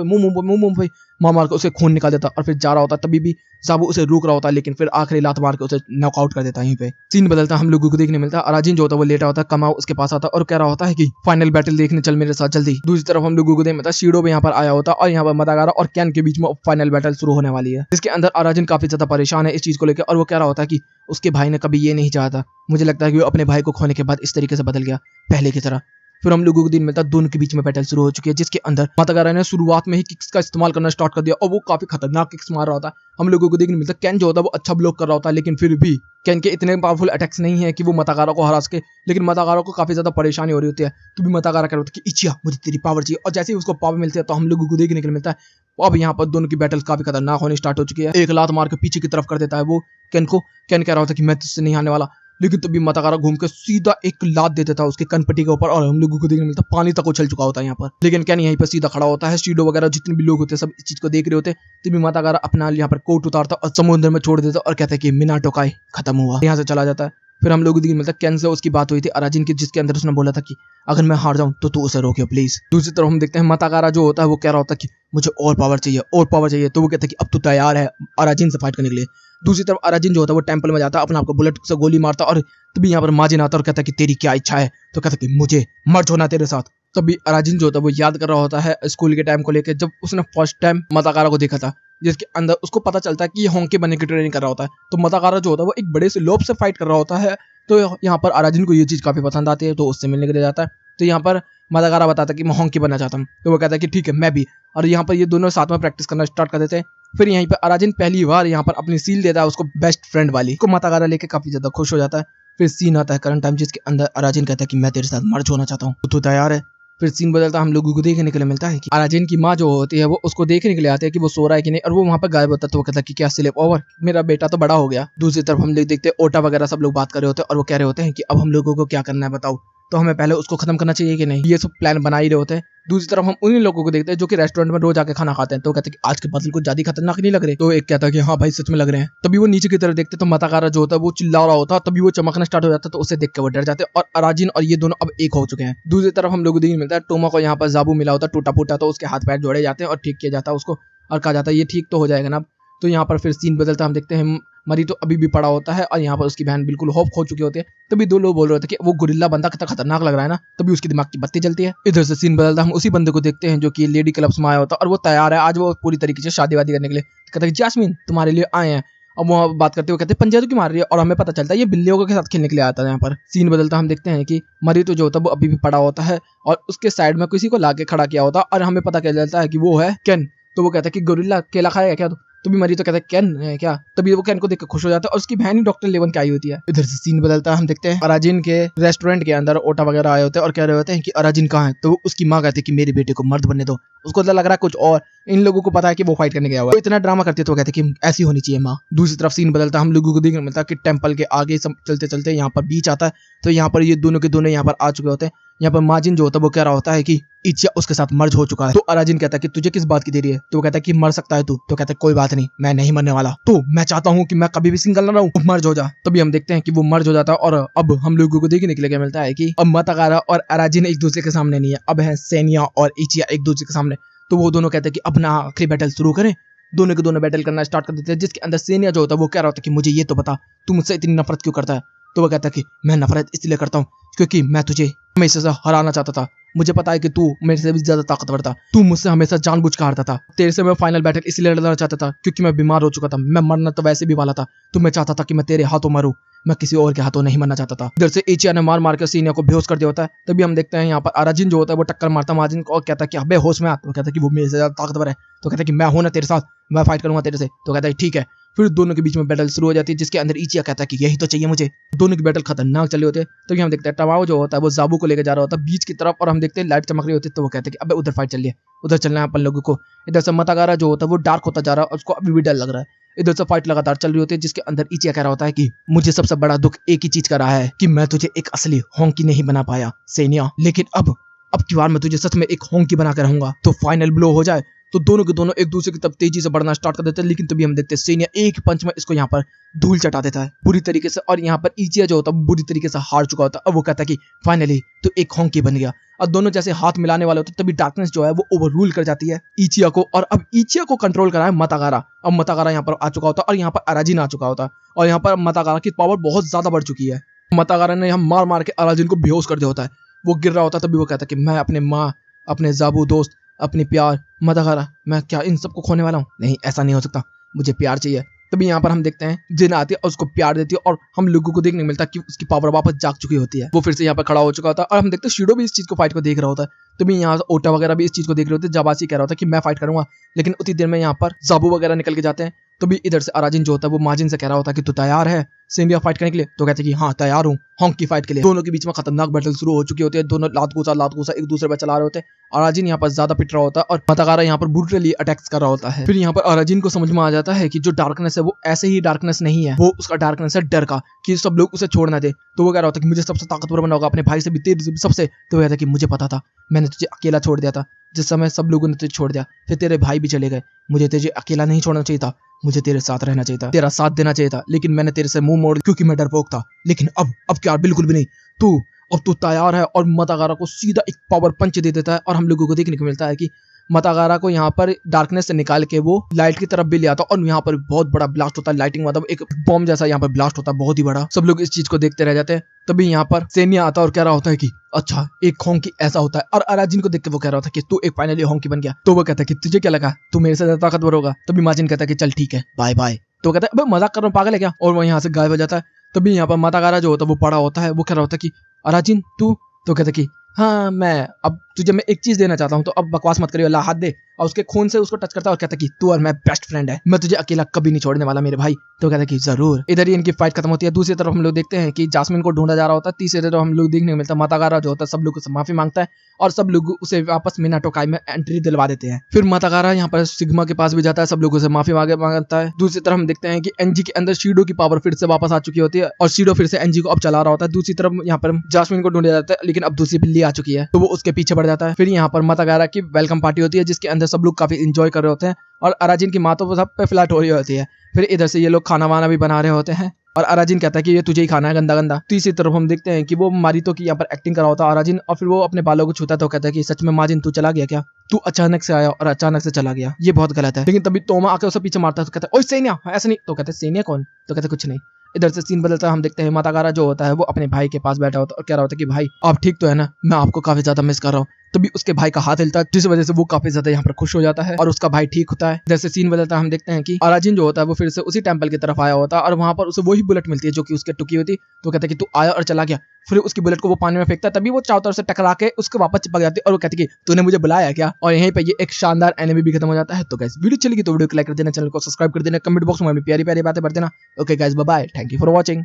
पे मार मार के उसे खून निकाल देता और फिर जा रहा होता है। तभी भी जाबू उसे रोक रहा होता है लेकिन फिर आखिरी लात मार के उसे नॉकआउट कर देता है। यहीं पे सीन बदलता है हम लोगों को देखने मिलता है अराजिन जो होता है वो लेटा होता है, कमाओ उसके पास आता है और कह रहा होता है कि फाइनल बैटल देखने चल मेरे साथ जल्दी। दूसरी तरफ हम लोगों को देखने मिलता है शीडो भी यहाँ पर आया होता है और यहाँ पर मतागारा और कैन के बीच में फाइनल बैटल शुरू होने वाली है जिसके अंदर अराजिन काफी ज्यादा परेशान है इस चीज को लेकर और वो कह रहा होता है कि उसके भाई ने कभी ये नहीं चाहा था। मुझे लगता है कि वो अपने भाई को खोने के बाद इस तरीके से बदल गया पहले की तरह। फिर हम लोगों को दिन मिलता है दोनों के बीच में बैटल शुरू हो चुकी है जिसके अंदर मतागारा ने शुरुआत में ही किक्स का इस्तेमाल करना स्टार्ट कर दिया और वो काफी खतरनाक किक्स मार रहा होता है। हम लोगों को देखने मिलता है कैन जो होता है वो अच्छा ब्लॉक कर रहा होता है लेकिन फिर भी कैन के इतने पावरफुल अटैक्स नहीं है कि वो मतागारा को हरा सके। लेकिन मतागारा को काफी ज्यादा परेशानी हो रही होती है। तो भी मतागारा कह रहा होता है कि इचिया मुझे तेरी पावर चाहिए और जैसे ही उसको पावर मिलती है तो हम लोगों को देखने के लिए मिलता है अब यहाँ पर दोनों की बैटल काफी खतरनाक होनी स्टार्ट हो चुकी है। एक लात मार के पीछे की तरफ कर देता है वो कैन को। कैन कह रहा होता है कि मैं तुझसे नहीं आने वाला लेकिन तभी मतागारा घूम के सीधा एक लात दे देता है उसके कनपट्टी के ऊपर और हम लोगों को देखने मिलता है पानी तक उछल चुका होता है यहाँ पर। लेकिन कैन यहीं पर सीधा खड़ा होता है। शीडो वगैरह जितने भी लोग होते हैं सब इस चीज को देख रहे होते हैं। तभी मतागारा अपना यहाँ पर कोट उतारता और समुद्र में छोड़ देता और कहता है कि मिनाटो काई खत्म हुआ, यहाँ से चला जाता है। फिर हम लोगों को देखने मिलता है कैन से उसकी बात हुई थी अराजिन की जिसके अंदर उसने बोला था कि अगर मैं हार जाऊं तो तू उसे रोकियो प्लीज। दूसरी तरफ हम देखते हैं मतागारा जो होता है वो कह रहा होता है कि मुझे और पावर चाहिए और पावर चाहिए। तो वो कहता है कि अब तू तैयार है अराजिन से फाइट करने के लिए। दूसरी तरफ अराजिन जो होता है वो टेंपल में जाता है अपना आपको बुलेट से गोली मारता और तभी यहाँ पर माजिन आता और कहता है कि तेरी क्या इच्छा है। तो कहता है कि मुझे मर्ज होना तेरे साथ। तभी अराजिन जो होता है वो याद कर रहा होता है स्कूल के टाइम को लेकर जब उसने फर्स्ट टाइम मतागारा को देखा था जिसके अंदर उसको पता चलता है कि ये होंके बनने की ट्रेनिंग कर रहा होता है। तो मतागारा जो होता है वो एक बड़े से लोब से फाइट कर रहा होता है। तो यहाँ पर अराजिन को ये चीज काफी पसंद आती है तो उससे मिलने के लिए जाता है। तो यहाँ पर मतागारा बताता है कि मैं होंकी बनना चाहता हूँ। तो वो कहता है कि ठीक है मैं भी। और यहाँ पर ये दोनों साथ में प्रैक्टिस करना स्टार्ट कर देते हैं। फिर यहीं पर अराजिन पहली बार यहाँ पर अपनी सील देता है उसको बेस्ट फ्रेंड वाली को मतागारा लेके काफी ज्यादा खुश हो जाता है। फिर सीन आता है करंट टाइम जिसके अंदर अराजिन कहता है कि मैं तेरे साथ मर्ज होना चाहता हूँ, तो तू तैयार है। फिर सीन बदलता हम लोगों को देखने के लिए मिलता है कि अराजिन की माँ जो होती है वो उसको देखने के लिए आती है कि वो सो रहा है कि नहीं और वो वहाँ पर गायब होता है। तो वो कहता है कि क्या स्लीप ओवर, मेरा बेटा तो बड़ा हो गया। दूसरी तरफ हम लोग देखते हैं ओटा वगैरह सब लोग बात कर रहे होते हैं और वो कह रहे होते हैं कि अब हम लोगों को क्या करना है बताओ। तो हमें पहले उसको खत्म करना चाहिए कि नहीं, ये सब प्लान बना ही रहे होते हैं। दूसरी तरफ हम उन्हीं लोगों को देखते हैं जो कि रेस्टोरेंट में रोज आके खाना खाते हैं। तो कहते हैं कि आज के बादल कुछ ज्यादा खतरनाक नहीं लग रहे। तो एक कहता है कि हाँ भाई सच में लग रहे हैं। तभी वो नीचे की तरफ देखते तो मतागारा जो होता है वो चिल्ला रहा होता है। तभी वो चमकना स्टार्ट हो जाता है तो उसे देख के वो डर जाते हैं और अराजिन और ये दोनों अब एक हो चुके हैं। दूसरी तरफ हम लोगों को देखने मिलता है टोमा को यहाँ पर जाबू मिला होता है टूटा फूटा, तो उसके हाथ पैर जोड़े जाते हैं और ठीक किया जाता है उसको और कहा जाता है ये ठीक तो हो जाएगा ना। तो यहाँ पर फिर सीन बदलता हम देखते हैं मरी तो अभी भी पड़ा होता है और यहाँ पर उसकी बहन बिल्कुल होप खो चुकी होती है। तभी 2 लोग बोल रहे थे कि वो गुरिल्ला बंदा कितना खतरनाक लग रहा है ना। तभी उसकी दिमाग की बत्ती जलती है। इधर से सीन बदलता हम उसी बंदे को देखते हैं जो कि लेडी क्लब्स में आया होता है और वो तैयार है आज वो पूरी तरीके से शादी वादी करने के लिए। कहता है जास्मिन तुम्हारे लिए आए हैं अब वहाँ बात करते हुए कहते हैं पंजा तो क्यों मार रही है, और हमें पता चलता है ये बिल्लियों के साथ खेलने के लिए आता है। यहाँ पर सीन बदलता हम देखते हैं कि मरीतो जो होता है वो अभी भी पड़ा होता है और उसके साइड में किसी को लाके खड़ा किया होता है और हमें पता चल जाता है कि वो है केन। तो वो कहता है कि गोरिल्ला केला खाएगा क्या, तो भी मरी तो कहता है कैन है क्या, तभी वो कैन को देख के खुश हो जाता है और उसकी बहन ही डॉक्टर लेवन की आई होती है। इधर से सीन बदलता है हम देखते हैं अराजिन के रेस्टोरेंट के अंदर ओटा वगैरह आए होते हैं और कह रहे होते हैं कि अराजिन कहाँ है, तो उसकी माँ कहती है कि मेरे बेटे को मर्द बनने दो। उसको लग रहा है कुछ और, इन लोगों को पता है कि वो फाइट करने गया हुआ है, तो इतना ड्रामा करती है तो कहते हैं कि ऐसी होनी चाहिए माँ। दूसरी तरफ सीन बदलता हम लोगों को देखने मिलता है कि टेंपल के आगे चलते चलते यहाँ पर बीच आता है, तो यहाँ पर ये दोनों के दोनों यहाँ पर आ चुके होते हैं। यहाँ पर माजिन जो होता है वो कह रहा होता है कि इचिया उसके साथ मर्ज हो चुका है। तो अराजिन कहता है कि तुझे किस बात की देरी है, तो वो कहता है कि मर सकता है तू, तो कहता है कोई बात नहीं मैं नहीं मरने वाला, तो मैं चाहता हूँ कि मैं कभी भी सिंगल ना रहूं, मर्ज हो जा। तभी हम देखते हैं कि वो मर्ज हो जाता है और अब हम लोगों को देखने के लिए मिलता है कि अब मतागारा और अराजिन एक दूसरे के सामने नहीं है, अब है सेनिया और इचिया एक दूसरे के सामने। तो वो दोनों कहते हैं कि अब ना आखिरी बैटल शुरू करें। दोनों के दोनों बैटल करना स्टार्ट कर देते हैं, जिसके अंदर सेनिया जो होता है वो कह रहा होता है कि मुझे ये तो बता तू मुझसे इतनी नफरत क्यों करता है। तो वो कहता है कि मैं नफरत इसलिए करता हूँ क्योंकि मैं तुझे हमेशा से हराना चाहता था, मुझे पता है कि तू मेरे से भी ज्यादा ताकतवर था, तू मुझसे हमेशा जानबूझ कर हारता था। तेरे से मैं फाइनल बैटल इसलिए लड़ना चाहता था क्योंकि मैं बीमार हो चुका था, मैं मरना तो वैसे भी वाला था, तो मैं चाहता था कि मैं तेरे हाथों मरूं, मैं किसी और के हाथों नहीं मरना चाहता था। इधर से इचिया ने मार मार के सीनिया को बेहोश कर दिया होता है। तभी हम देखते हैं यहाँ पर अराजिन जो होता है वो टक्कर मारता माजिन को और कहता है कि अबे होश में आ। तो कहता है कि वो मेरे से ज्यादा ताकतवर है, तो कहता है कि मैं हूं ना तेरे साथ, मैं फाइट करूंगा तेरे से। तो कहता है ठीक है। फिर दोनों के बीच में बैटल शुरू हो जाती है, जिसके अंदर इचिया कहता है कि यही तो चाहिए मुझे। दोनों की बैटल खतरनाक चली होती है। तो हम देखते हैं टमाओ जो होता है वो जाबू को लेकर जा रहा होता है बीच की तरफ, और हम देखते हैं लाइट चमक रही होती है। तो वो कहते हैं कि अबे उधर फाइट चल रही है, उधर चलना है अपन लोगों को। इधर से मतागारा जो होता है वो डार्क होता जा रहा है और उसको अभी भी डर लग रहा है। इधर से फाइट लगातार चल रही होती है, जिसके अंदर इचिया कह रहा होता है कि मुझे सबसे बड़ा दुख एक ही चीज का रहा है कि मैं तुझे एक असली होंकी नहीं बना पाया सेनिया, लेकिन अब की बार मैं तुझे सच में एक होंकी बना कर रहूंगा। तो फाइनल ब्लो हो जाए तो दोनों के दोनों एक दूसरे की तरफ तेजी से बढ़ना स्टार्ट कर देते हैं, लेकिन तभी हम देखते हैं सेनिया एक पंच में इसको यहाँ पर धूल चटा देता है बुरी तरीके से, और यहाँ पर इचिया जो होता है बुरी तरीके से हार चुका होता है। अब वो कहता है कि फाइनली तो एक होंकी बन गया, और दोनों जैसे हाथ मिलाने वाले होते तभी डार्कनेस जो है वो ओवर रूल कर जाती है इचिया को, और अब इचिया को कंट्रोल करा है मतागारा। अब मतागारा यहाँ पर आ चुका होता है और यहाँ पर अराजिन आ चुका होता है, और यहाँ पर मतागारा की पावर बहुत ज्यादा बढ़ चुकी है। मतागारा ने यहाँ मार मार के अराजिन को बेहोश कर दिया होता है, वो गिर रहा होता है। तभी वो कहता है कि मैं अपने माँ, अपने जाबू दोस्त, अपनी प्यार मतागारा, मैं क्या इन सबको खोने वाला हूँ, नहीं ऐसा नहीं हो सकता, मुझे प्यार चाहिए। तभी यहाँ पर हम देखते हैं जिन आती है और उसको प्यार देती है, और हम लोगों को देखने मिलता है कि उसकी पावर वापस जाग चुकी होती है, वो फिर से यहाँ पर खड़ा हो चुका होता है। और हम देखते हैं शीडो भी इस चीज को फाइट को देख रहा होता है। तभी यहाँ ओटा वगैरह भी इस चीज को देख रहे होते हैं। जाबासी कह रहा होता है कि मैं फाइट करूंगा, लेकिन उतनी देर में यहाँ पर जाबू वगैरह निकल के जाते हैं। तभी इधर से अराजिन जो होता है वो माजिन से कह रहा होता है कि तू तैयार है सेनिया फाइट करने के लिए, तो कहते हैं कि हाँ तैयार हूँ होंक की फाइट के लिए। दोनों के बीच में खतरनाक बैटल शुरू हो चुकी होती है, दोनों लात घूसा एक दूसरे पर चला रहे होते हैं। अराजिन यहाँ पर ज्यादा पिट रहा होता है और मतागारा यहाँ पर ब्रूटली अटैक्स कर रहा होता है। फिर यहाँ पर अराजिन को समझ में आ जाता है कि जो डार्कनेस है वो ऐसे ही डार्कनेस नहीं है, वो उसका डार्कनेस है डर का, कि सब लोग उसे छोड़ ना दे। तो वो कह रहा होता है कि मुझे सबसे ताकतवर बना होगा, अपने भाई से भी, तेरे से भी, सबसे। तो वो कहता है कि मुझे पता था, मैंने तुझे अकेला छोड़ दिया था, जिस समय सब लोगों ने तुझे छोड़ दिया, फिर तेरे भाई भी चले गए, मुझे तुझे अकेला नहीं छोड़ना चाहिए था, मुझे तेरे साथ रहना चाहिए था, तेरा साथ देना चाहिए था, लेकिन मैंने तेरे से मुंह मोड़ क्योंकि मैं डरपोक था। लेकिन अब क्या, बिल्कुल भी नहीं, अब तू तैयार है। और मतागारा को सीधा एक पावर पंच दे देता है, और हम लोगों को देखने को मिलता है कि मतागारा को यहाँ पर डार्कनेस से निकाल के वो लाइट की तरफ भी ले आता है, और यहाँ पर बहुत बड़ा ब्लास्ट होता है, लाइटिंग मतलब एक बॉम्ब जैसा यहाँ पर ब्लास्ट होता है, बहुत ही बड़ा। सब लोग इस चीज को देखते रह जाते हैं। तभी यहाँ पर सेनिया आता है और कह रहा होता है कि अच्छा एक होंकी ऐसा होता है, और अराजिन को देख के वो कह रहा था कि तू एक फाइनली होंकी बन गया। तो वो कहता है कि तुझे क्या लगा तू मेरे से ज्यादा ताकतवर होगा। तभी माजिन कहता है कि चल ठीक है बाय बाय। तो कहता है मजाक कर रहा हूँ, पागल है क्या, और वो यहाँ से गायब हो जाता है। तभी यहाँ पर मतागारा जो होता है वो पड़ा होता है, वो कह रहा होता है कि अराजिन तू, तो कहता है कि हाँ मैं, अब तुझे मैं एक चीज देना चाहता हूँ, तो अब बकवास मत करियो, अल्लाह हाथ दे। और उसके खून से उसको टच करता है और कहता है कि तू और मैं बेस्ट फ्रेंड है, मैं तुझे अकेला कभी नहीं छोड़ने वाला मेरे भाई। तो कहता है कि जरूर। इधर ही इनकी फाइट खत्म होती है। दूसरी तरफ हम लोग देखते हैं कि जास्मिन को ढूंढा जा रहा होता है। तीसरी तरफ हम लोग देखने को मिलता है मतागारा जो होता है सब लोग से माफी मांगता है, और सब लोग उसे वापस मीनाटो काई में एंट्री दिलवा देते हैं। फिर मतागारा यहाँ पर सिग्मा के पास भी जाता है, सब लोगों से माफी मांगता है। दूसरी तरफ हम देखते हैं कि एनजी के अंदर शीडो की पावर फिर से वापस आ चुकी होती है, और शीडो फिर से एनजी को अब चला रहा होता है। दूसरी तरफ यहाँ पर जास्मिन को ढूंढा जाता है, लेकिन अब दूसरी बिल्ली आ चुकी है, तो वो उसके पीछे बढ़ जाता है। फिर यहाँ पर मतागारा की वेलकम पार्टी होती है, जिसके अंदर सब लोग काफी इंजॉय कर रहे होते हैं, और अराजिन की माँ तो सब पे फ्लैट हो रही होती है। फिर इधर से ये लोग खाना वाना भी बना रहे होते हैं, और अराजिन कहता है कि ये तुझे ही खाना है गंदा गंदा। तीसरी तरफ हम देखते हैं कि वो मारितो की यहाँ पर एक्टिंग कर रहा होता है अराजिन, और फिर वो अपने बालों को छूता है, तो कहता है कि सच में माजिन तू चला गया क्या, तू अचानक से आया और अचानक से चला गया, ये बहुत गलत है। लेकिन तभी तोमा आके उसे पीछे मारता है, तो कहता है ओए सेनिया ऐसा नहीं। तो कहते हैं सेनिया कौन, तो कहते कुछ नहीं। इधर से सीन बदलता है, हम देखते हैं मतागारा जो होता है वो अपने भाई के पास बैठा होता है और कह रहा होता है कि भाई आप ठीक तो है ना, मैं आपको काफी ज्यादा मिस कर रहा हूँ, तभी उसके भाई का हाथ हिलता है, जिस वजह से वो काफी ज्यादा यहाँ पर खुश हो जाता है और उसका भाई ठीक होता है। जैसे सीन बदलता है हम देखते हैं कि अलादीन जो होता है वो फिर से उसी टेंपल की तरफ आया होता है और वहां पर उसे वही बुलेट मिलती है जो कि उसके टुकी होती। तो कहता है कि तू आया और चला गया। फिर उसकी बुलेट को वो पानी में फेंकता है, तभी वो चारों तरफ से टकरा के उसके वापस चिपक जाती है और वो कहती है कि तूने मुझे बुलाया क्या। और यहीं पे ये एक शानदार एनिमे भी खत्म हो जाता है। तो गाइस वीडियो चलेगी तो वीडियो को लाइक कर देना, चैनल को सब्सक्राइब कर देना, कमेंट बॉक्स में अपनी प्यारी प्यारी बातें भर देना। Okay guys, bye bye, thank you for watching.